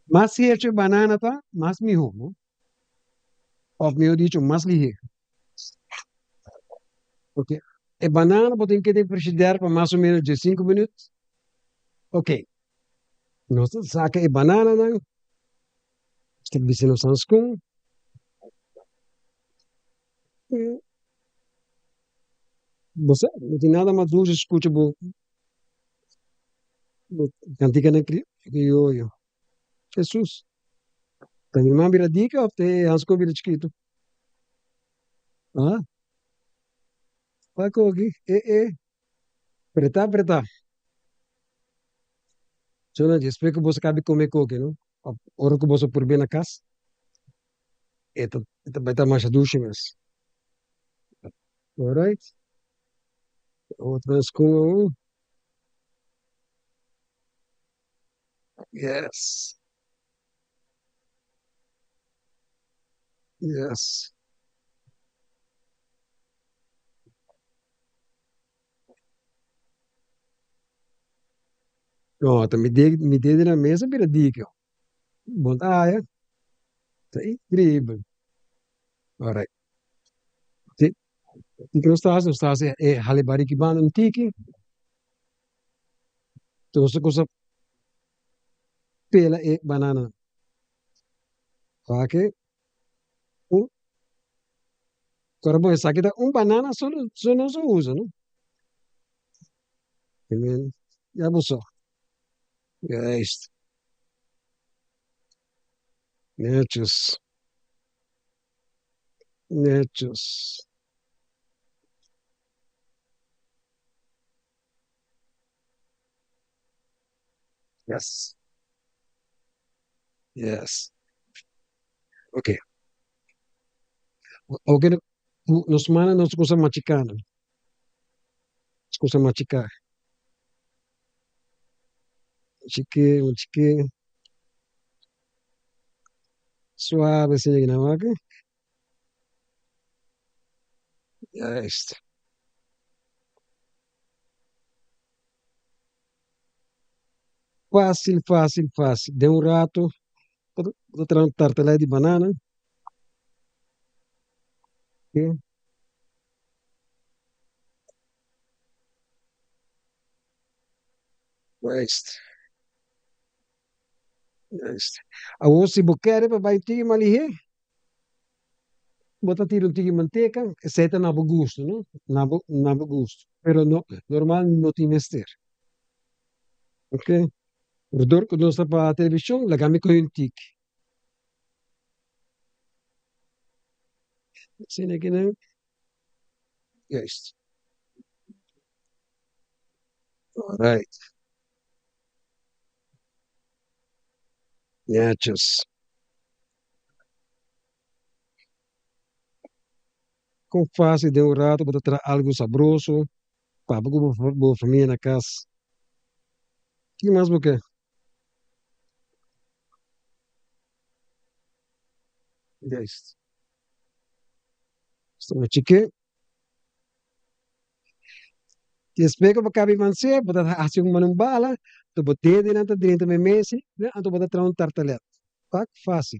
C: Mas se é banana tá, mas mi homo. Of meu dicho mas lihe. Ok. E banana tem que ter frigideira para mais ou menos de 5 minutos. Ok. Nós saca e banana não. Sta vicino sanskun. Você não tem nada mais dulce, escute bo. Cantica na criollo. Jesus. Tá minha irmã vira dica ou te Hansko vira chiquito? Ah? Vai com aqui. Preta, preta. So na espero que você acabe comer coque, não? Ora que você por bem na casa. Esta vai estar mais dulce mas. Alright. Outras com Yes. Yes. Pronto, me dê na mesa, vira dica. Bom, é. Tá incrível. Alright. O que nós estamos é halibari que ban um tiki. Então, essa coisa pela e banana. Ok? Agora, bom, essa aqui dá banana só não se usa, não? Já passou. É isto. Netos. Netos. Yes. Yes. Ok. Ok, nos semana nós coisa machicana. Coisa machicar. Chique. Suave, assim, na vaca. É isto. Fácil, fácil, fácil. Dê um rato. Vou trazer um tartelé de banana. Ok? É isto. É isto. A se você quer, vai ter uma ali. Bota tiro um tigre manteca, seta na gusto, não? Na gusto. Pero no, normal não tem mister. Ok? Rodor quando nós estamos para a televisão, lagami com um tique. Assim aqui, não? É isto. Alright. Nachos. Com fácil de um rato, bota trazer algo saboroso. Para boa família na casa. O que mais você quer? É isto. Estamos chique. E espero que acabe manser, bota assim uma bala, tu bota dentro de 30 meses, né? Tu bota trazer um tartelete. Tá fácil.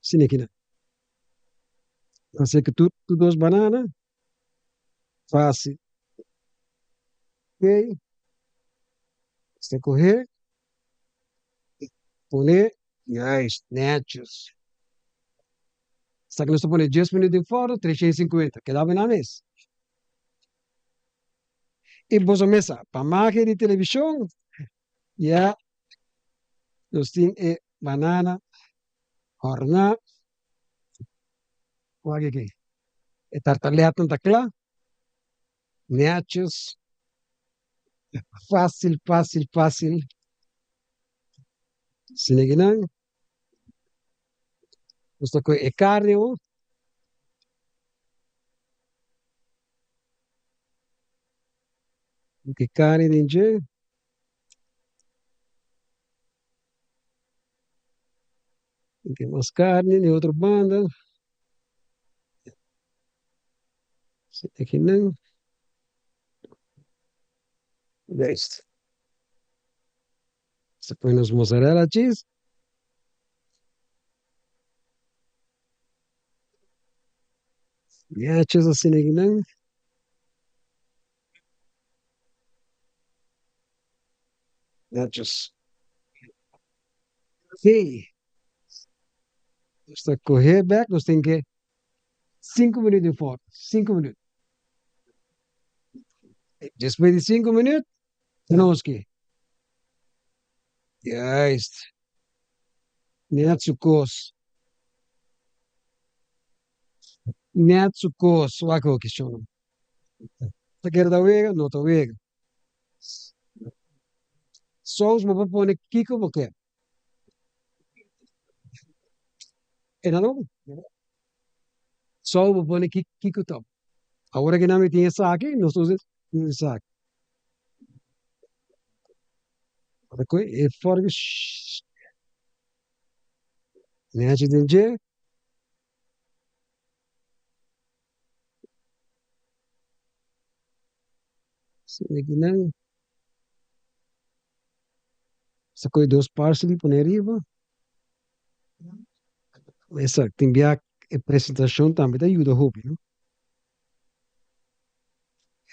C: Assim aqui, né? Assim que tu duas bananas, fácil. Ok? Você correr, poner, yes, nachos. Só que nós estamos 10 minutos de fora, 350, quedava na mesa. E você mesa, para máquina de televisão, já, nós temos banana, horna, Wag aqui. E tartaleat ng takla. Nachos. Fácil, fácil, fácil. Siniginang. Gusto ko e-carne o. Que carne din dyan. Que mais carne de outra banda. Aqui não. Deste. Você põe nos mozzarella cheese. Nachos assim aqui não. Nachos. Sim. Está correr back, nós temos que 5 minutos de fora. 5 minutos. Depois de 5 minutos, nós que. Juist. Net zo koos. Net zo koos. Wacht ook eens, jongen. Verkeerd dat weer, not dat weer. Saus, maar we ponen kiko, porque. En dan ook. Saus, we ponen kiko top. Agora que não me tinha saque, nós usamos saque. Agora é fora que. Net dinge. Aqui não. Sacou 2 parsley por arriba. Essa tem a apresentação também da ajuda hobby, não?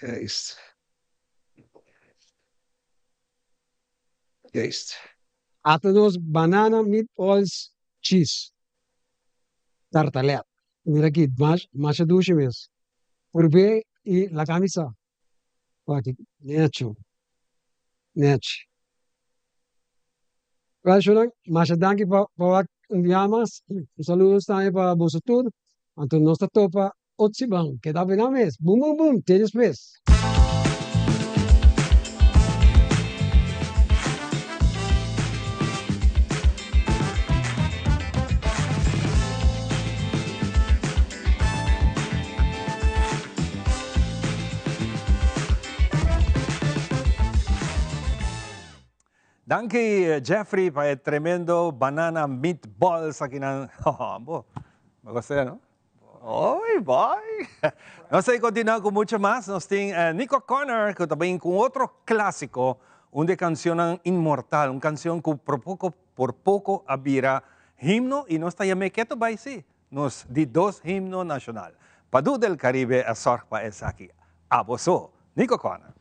C: É isso. É isso. Atados banana meatballs cheese. Tartaleta. Mira aqui, massa doce mesmo. Por ver e la camisa. Aqui, neto. Neto. Racional, mas danke para enviarmos. Saludos também para você tudo. Então, nós estamos para Otsibang. Que dá bem na mesa. Bum, bum, bum. Até depois.
A: Danke, Jeffrey, para el tremendo banana meatballs aquí en... Oh, me gosté, ¿no? ¡Ay, bye! Nós vamos continuar com muito mais. Nós temos Nico Connor, que também com outro clássico, uma canção imortal, uma canção que por pouco vira himno, e nós também queremos vai ser nos de 2 himnos nacional. Padu del Caribe, a sorpa essa aqui. Aboso, Nico Connor.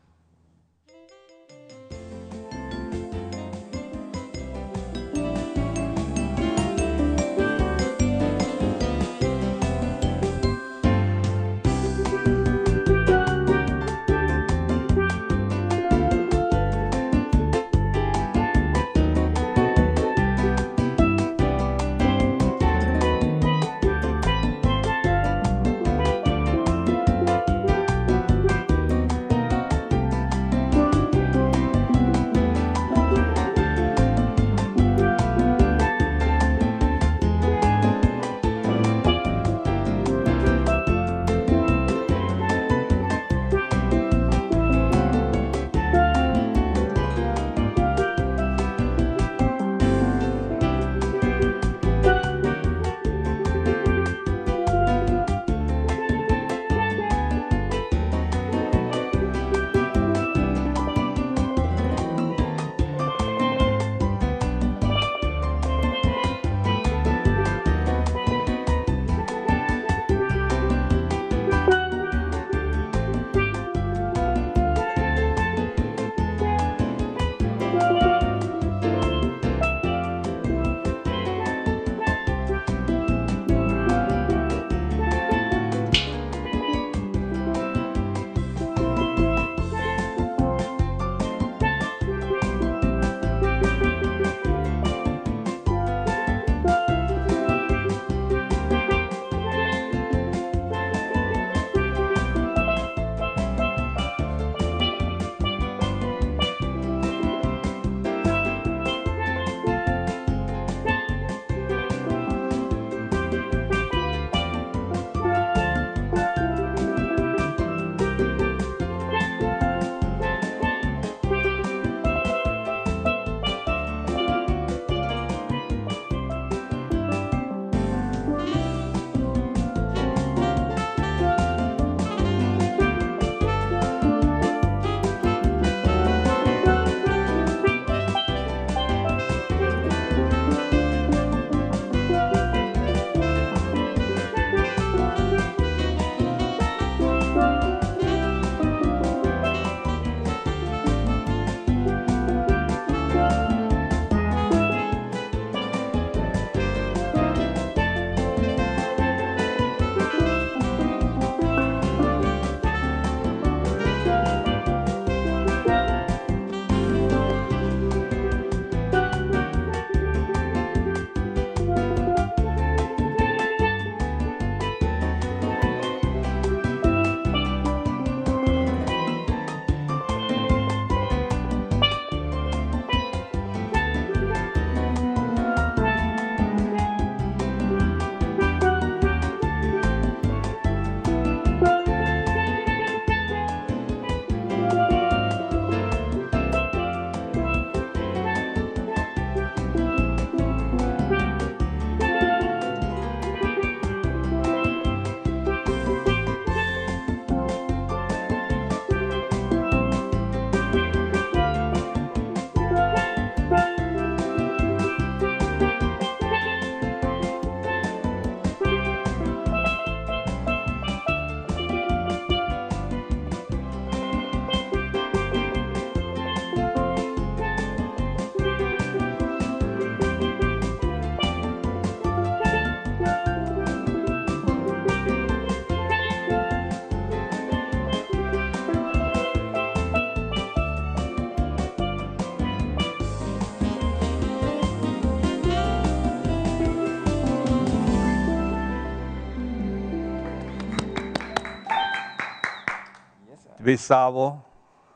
A: Bisabo,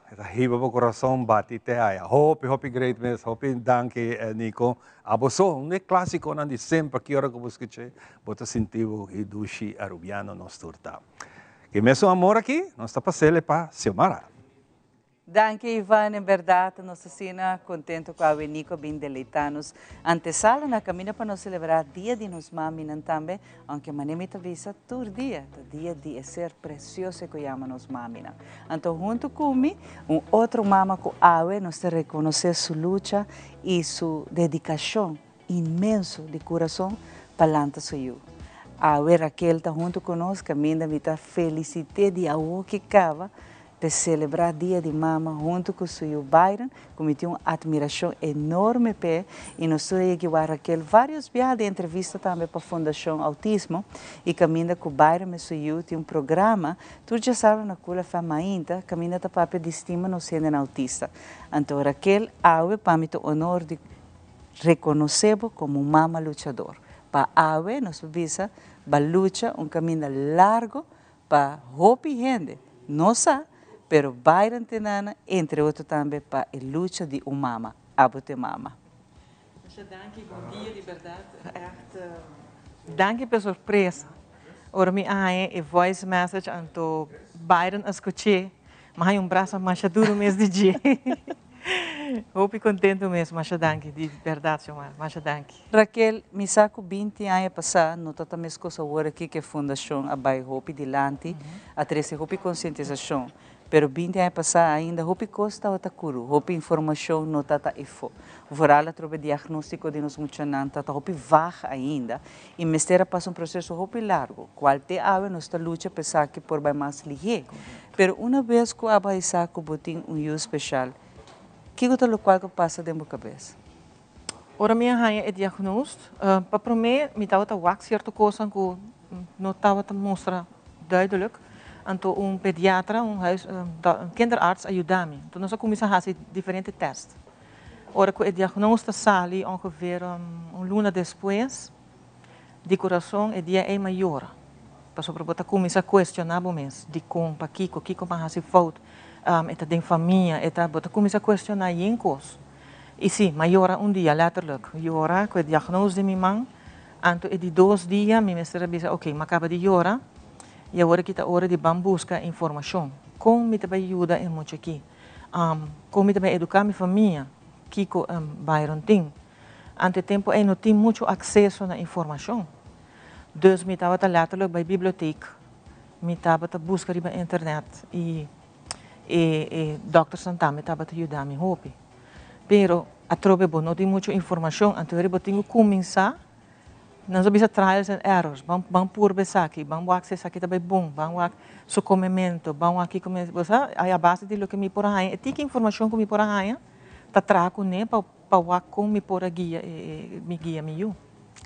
A: esta hiba po corazón bati te aya. Hopi great miss, hopi danke Nico. Aboso, un clásico nandi sempre que ora que busque, bota sentivo e dushi arubiano nos turta. Que mesmo amor aqui, nós está passando para Silmara.
B: Danke, Ivan, em verdade, nossa sina contento com a Nico bem deleitanos. Antesala na caminho para nós celebrar dia de nos maminan também, aunque manemita visa tur dia de ser precioso que chama nos mamina. Então, junto comigo, outro mama com Awe, nós te reconhecer sua luta e sua dedicação imenso de coração para lança suyo. Awe Raquel está junto conosco, caminha mita felicidade de awo que cava. De celebrar dia de mama junto com o seu Byron, como tinha uma admiração enorme pé e nós temos que Raquel vários viagens de entrevista também para a Fundação Autismo e caminha com o Byron e seu tem um programa, tu já sabe na cula famainta, caminha da papel de estima no sendo autista. Então Raquel, awe para mim o honor de reconhecer como um mama lutador. Para awe nós visa a luta um caminho largo para hopi gente, nossa pero Byron tenana, entre outros também para a luta de mama, abote mama.
U: Danke, bom dia, de verdade. Echt, danke pela surpresa. Ora, me a voice message anto Byron escutei, mas um braço mais duro mesmo de dia. Hope contento mesmo, mas danke, de verdade, senhor, mas danke.
B: Raquel, me saco 20 anos passar, não tá também coisa agora aqui que a Fundação abai Hope dilante, a 13 Hope conscientização. Pero 20 anos passar ainda, hopi costa o takuru, hopi informação não tata ifo. Vorala trobe diagnóstico de nos muchanan, tata hopi vaga ainda. E mestera passa processo hopi largo, qual te ave nossa luta pensar que por vai mais ligue. Pero uma vez que aba isaco botin use especial, que gota lo qual que passa dentro da cabeça?
U: Ora minha rainha é diagnóstico, para mim, me tava a wax certa coisa que não tava a mostrar duidelijk. Então, pediatra, kinderarts ajuda-me. Então, nós começamos a fazer diferentes testes. Ora, o diagnóstico sai ongeveer luna depois, de coração, e dia é maior. Para sobretudo, começar a questionar mesmo, de como, para Kiko para fazer falta, eta de família, eta, começar a questionar em coisas. E sim, maior dia, letterlijk. Jora, com o diagnóstico de minha mãe, então, de 2 dias, minha mestra disse, ok, mas acaba de jora. E agora que está hora de buscar informação. Como me também ajuda em muito aqui. Como me também educar minha família, que Byron tem. Ante tempo eu não tenho muito acesso à informação. Então, me estava letterlijk bij biblioteca. Me estava a buscar na internet. E Dr. Santana me estava a ajudar me hope. Pero, a trobe bom, não tem muita informação. Então, eu tenho que começar. Nós vamos trials and errors, vamos por besaki, vamos acessar aqui também bom, vamos socorrimento, vamos aqui começar a base de lo que me por aí, e tem que informação que me por aí, tá trago né para com me por guia, me guia me eu.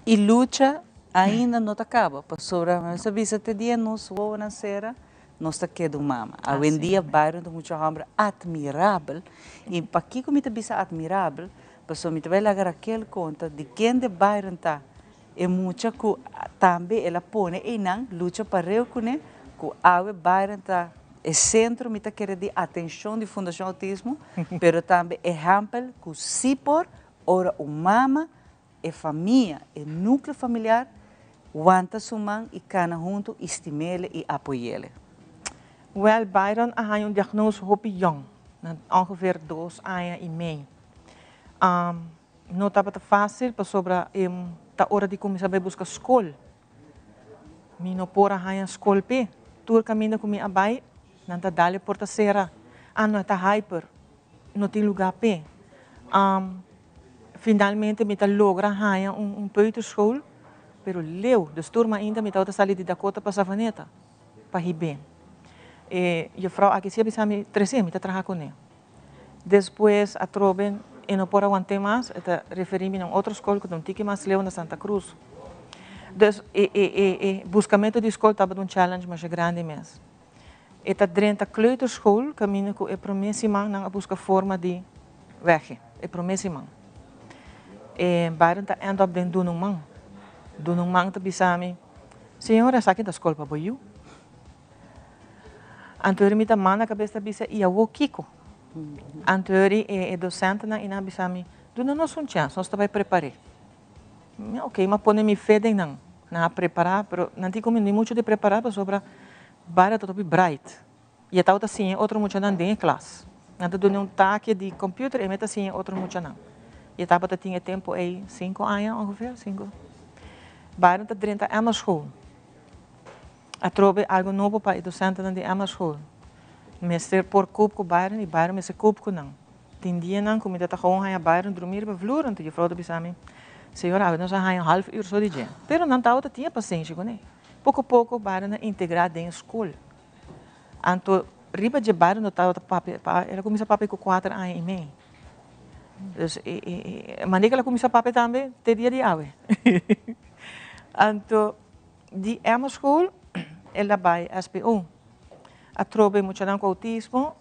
B: E luta ainda não acaba, para sobre essa visita dia nós vamos nascer, nós tá quedo mama. Hoje em dia Byron tem muito homem admirável e para que como te bisa admirável, para só me te vai lagar aquele conta de quem de Byron tá. E muita que também ela põe e não luta para reconhecer que a Byron está é centro me tá querendo de atenção de Fundação Autismo, pero também exemplo que se por ora o mama e família e núcleo familiar aguanta sua mãe e cana junto estimele e apoiele.
U: Well, Byron a diagnóstico hopi jong, ongeveer 2 anos e meio. Não estava fácil para sobre tá hora de começar a buscar escola. Me não por a escola pe. Tur caminho com minha abai, não tá dali porta-feira. Não tá hyper, não tem lugar pe. Finalmente me tá logra peuterschool, pero leu, de turma ainda me tá outra sair de Dakota para Savaneta, para Ribe. E a vrouw aqui se abisa me 13 me tá trabalhando com ele. Depois a troben e não por aguentar mais, eta referi-me a outra escola que não tinha mais leu na Santa Cruz. Dus, buscamento de escola estava um challenge mais grande mesmo. Eta dentro da kleuterschool, caminho com a promessa na busca forma de weg, a promessa man. E Byron tá end up dentro de man. Do man tá bisami, senhora, essa aqui da escola para boiu. Antori mita mana cabeça bisa ia wo kiko. Antori docente na ina bisa mi, do não nós um chance, nós também preparei. Ok, mas põe me fede não, na preparar, pero não tem como nem muito de preparar para sobre bara todo bright. E tal assim, outro muito não tem classe. Nada do um taque de computer e meta assim outro muito não. E estava tinha tempo aí 5 anos, ongeveer 5. Bara tá 30 anos school. A trobe algo novo para docente na de anos school. Meester por koop ko Bayern, e Bayern met koop ko não. Tien dia não, como dat gewoon gaan Bayern dormir bij vloer, en je vrouw de bisami. Senhora, nós gaan een half uur zo die dia. Pero não tá outra tinha paciência com ele. Pouco a pouco Bayern integrar dentro escola. Anto riba de Bayern no tá outra papi, ela começa a papi com 4 anos e meio. Dus maneira que ela começa a papi também, teria de ave. Anto die Emma school, ela vai SPO. A trobe muito com autismo,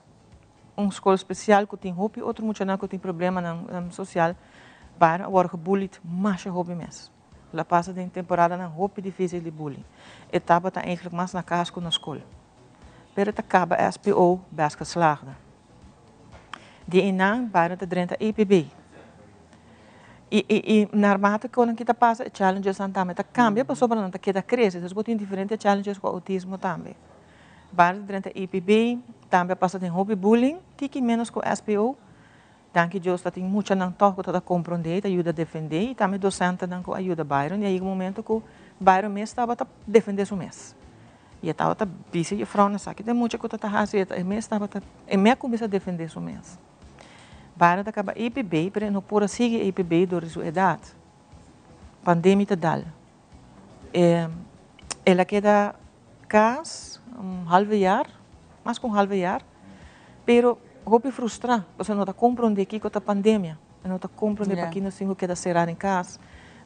U: escola especial que tem hobby, outro muito que tem problema social, para agora bullied, mas é hobby mesmo. Ela passa de temporada na hobby difícil de bullying. Etapa está eigenlijk mais na casco na escola. Pero het acaba SPO best geslaagd. Die inang para de 30 EPB. E naarmate que kita passa challenges aan também, tá cambia para sobre não tá que cresce, dus botin diferentes challenges com autismo também. Para de EPB, também passa de hobby bullying, tiki menos com SPO. Danke Deus, tá tem muita não toca, tá compreender, tá ajuda a defender, e também docente não ajuda Byron, e aí no momento que Byron mesmo estava tá defender o mês. E estava tá busy, e a frau não sabe, tem muita coisa tá fazendo, e mês estava tá, e me começa a defender o mês. Byron tá acaba EPB, pero não pode seguir EPB door sua idade. Pandemia tá dal. Ela queda cas halve jaar, mais com halve jaar, pero hoop frustrar, você não está compreendendo aqui com a pandemia, não está compreendendo aqui no single que está cerrado em casa.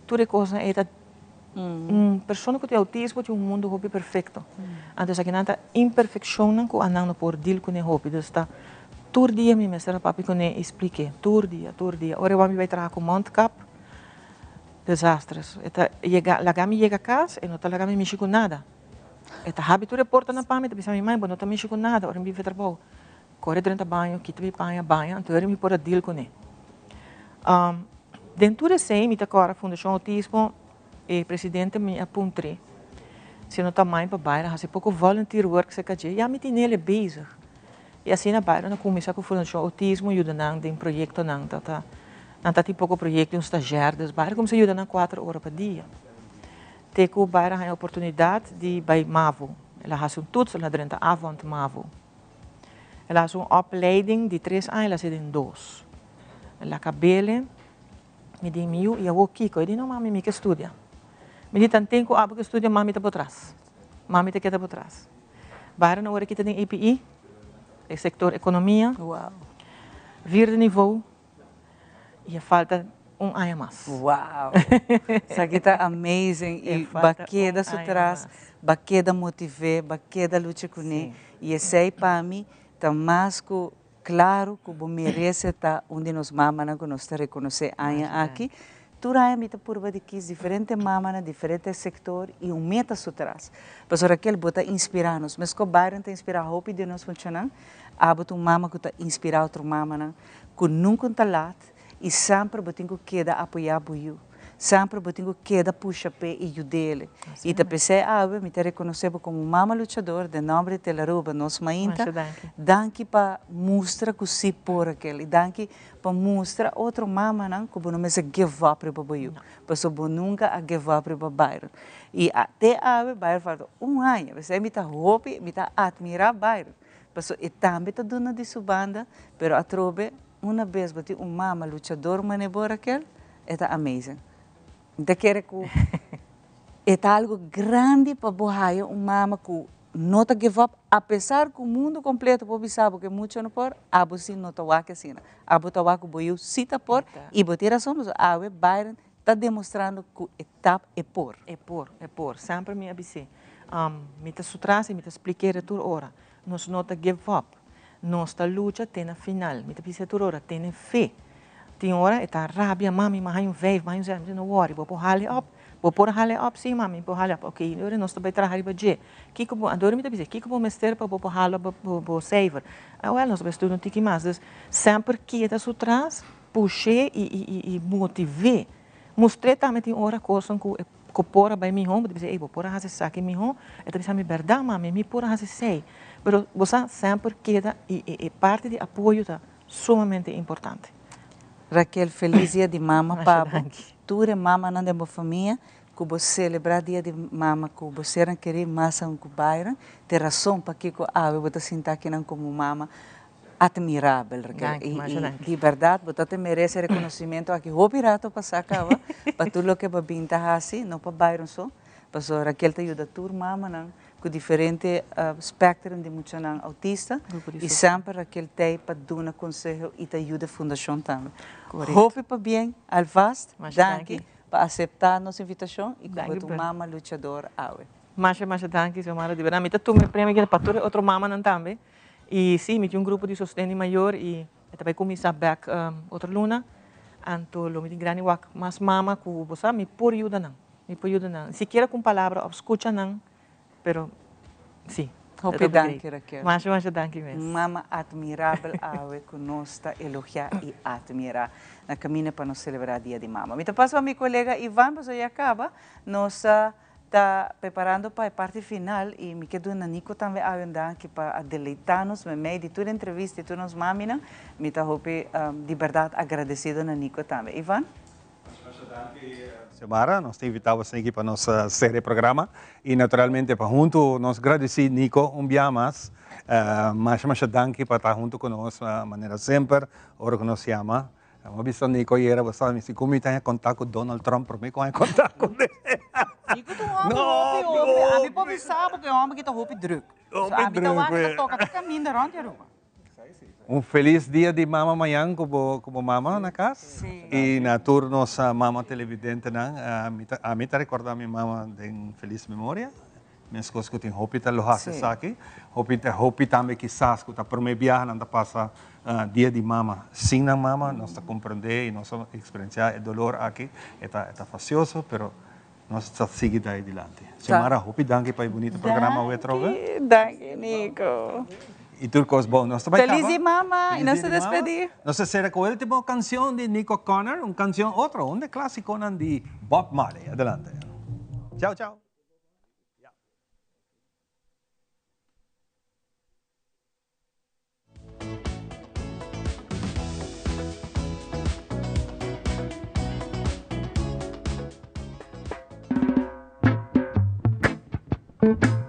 U: Tudo coisa é pessoa que tem autismo tem mundo hoop perfeito. Então aqui não está imperfeição que a não pode deal com o hoop, então está todo dia me mestre papi com ele explique, todo dia. Ora eu vai trabalhar com mondkap, desastres. Eta lagami chega a casa e não está lagami mexer com nada. Eta habito reporta na pamita, bisa minha mãe, não está mexer com nada, ora me vai trabalhar. Corre dentro do banho, quita banho, então eu me pode deal com ele. Dentro desse me tá agora a Fundação Autismo e presidente me apontei. Se não tá mãe para bairro, há pouco volunteer work se caje, já me tem ele bezig. E assim na bairro, na comissão com a Fundação Autismo, ajuda nang de projeto nang tá tem pouco projeto um estagiário das bairro, como se ajuda nang 4 horas por dia. Teco bairro tem a oportunidade de bij MAVO. Ela faz toets na dentro avond MAVO. Ela faz opleiding de 3 anos, ela zit in 2. Ela cabelo, me diz meu, e eu vou kiko, eu digo não mami, me que estudia. Me diz tanto que abo que estudia, mami tá por trás. Mami tá que tá por trás. Bairro na hora que tem EPI, é sector economia.
B: Uau.
U: Vierde niveau. E falta ano mais.
B: Uau! Isso aqui está amazing. E baqueda atrás, baqueda motive, baqueda luta com ele. E esse aí para mim está mais claro que o merece estar onde nós mamãe que nós reconhecer aqui. Tudo aí me está por de que diferente mamãe, diferente sector e meta atrás. Para aquele bota inspirar-nos, mas que o bairro está inspirar a hope de nós funcionar, há bota mamãe que está inspirar outro mamãe, que nunca está lá. E sempre eu tenho que apoiar o Buiu. Sempre eu tenho que puxar pé e ajudar. E te pensei, me te reconhecer como mama lutador de nome de Telaruba, nossa mãe. Danke para mostrar que se por aquele. Danke para mostrar outro mama que não me se give up para o Buiu. Porque eu nunca a give up para o bairro. E até o bairro falou, ano. Você me está roupa, me está admirar o bairro. Porque eu também estou dando de sua banda, mas a trobe uma vez bati mama lutador manebora aquele, é amazing. Então quero que é algo grande para borrar mama que não te give up, apesar que o mundo completo pode saber que muito não por, abo sim não te waque assim, abo te waque boiu cita por e botar razão, mas a Byron está demonstrando que etapa é por.
U: É por, sempre me abisse. Me te sutrasse, me te expliquei toda hora, nós não te give up. Nossa luta tem na final, me precisa toda hora, tem fé. Tem hora, está rabia, mami, mas um vez, mas não worry, vou pôr up, Vou pôr hale op sim, mami, vou hale op. Ok, agora nós também trabalhar para je. Kiko vou, adoro me dizer, kiko vou mester para vou hale vou saver. Ah, well, nós vamos estudar um tiki mais. Dus sempre que está so trás, puxei e motivei. Mostrei também tem hora coisa que pôr para mim home, dizer, ei, vou pôr a fazer saque mim home. É também me verdade, mami, me pôr a fazer sei. Mas você sempre queda e parte de apoio tá sumamente importante.
B: Raquel, feliz dia de mama, papo. Tu é mama na minha família, que você celebrar dia de mama, que você não querer massa com bairro, tem razão para que eu vou sentar aqui como mama. Admirável, Raquel. E de verdade, você merece reconhecimento aqui. Vou pirato para sacar, para tudo o que vai pintar assim, não para bairro só. Porque Raquel te ajuda a tua mama, com diferente espectro de muitos autistas. E sempre Raquel te para dar um conselho e te ajuda a fundação também. Hope para bem, Alvast, danke para aceitar nossa invitação e com tua mama lutador awe.
U: Mas danke, Xiomara, de verdade. Tu me prêmio para tu outro mama também. E sim, me tinha grupo de sustento maior e também começar back outra luna. Anto lo me tem grande wak, mas mama ku você me por ajuda não. Me por ajuda não. Se quer com palavra, escuta não. Pero sim.
B: Hope danke, Raquel.
U: Mas danke mesmo.
B: Mama admirável awe que nós está elogiar e admirar na caminho para nós celebrar dia de mama. Me passo a meu colega Ivan, mas já acaba. Nós está preparando para a parte final e me quedo na Nico também a andar aqui para deleitar-nos no meio de toda a entrevista e todas as maminas. Me está de verdade agradecido na Nico também. Ivan?
A: Xiomara, nós te invitamos aqui para nossa série de programa e naturalmente para junto nós agradecer Nico dia mais, mas danke para estar junto conosco de maneira sempre, hora que nos chama. Uma vez Nico era bastante, se como tem contato com Donald Trump, para mim com contato com ele.
B: Nico tu homem, a mim pode saber que é homem que está roupa druk. A mim tá que toca até caminho da ronda ruba.
A: Feliz dia de mama amanhã como mama na casa. Sim. E na turno sa mama televidente a mim tá recordar minha mama de feliz memória. Minhas coisas que tem hospital lo hace aqui. Hospital também que sas que tá por me viajar anda passa dia de mama. Sim na mama nós tá compreender e nós experienciar o dolor aqui. Está facioso, pero nós está seguir daí adiante. Xiomara, hope danke para o bonito programa o trova.
B: Danke, Nico.
A: E turcos bom, nós também
B: feliz de mama e nós se despedir.
A: Nós será com ele tipo uma canção de Nico Connor, uma canção outra, um clássico de Bob Marley. Adelante. Tchau, tchau.
D: Yeah.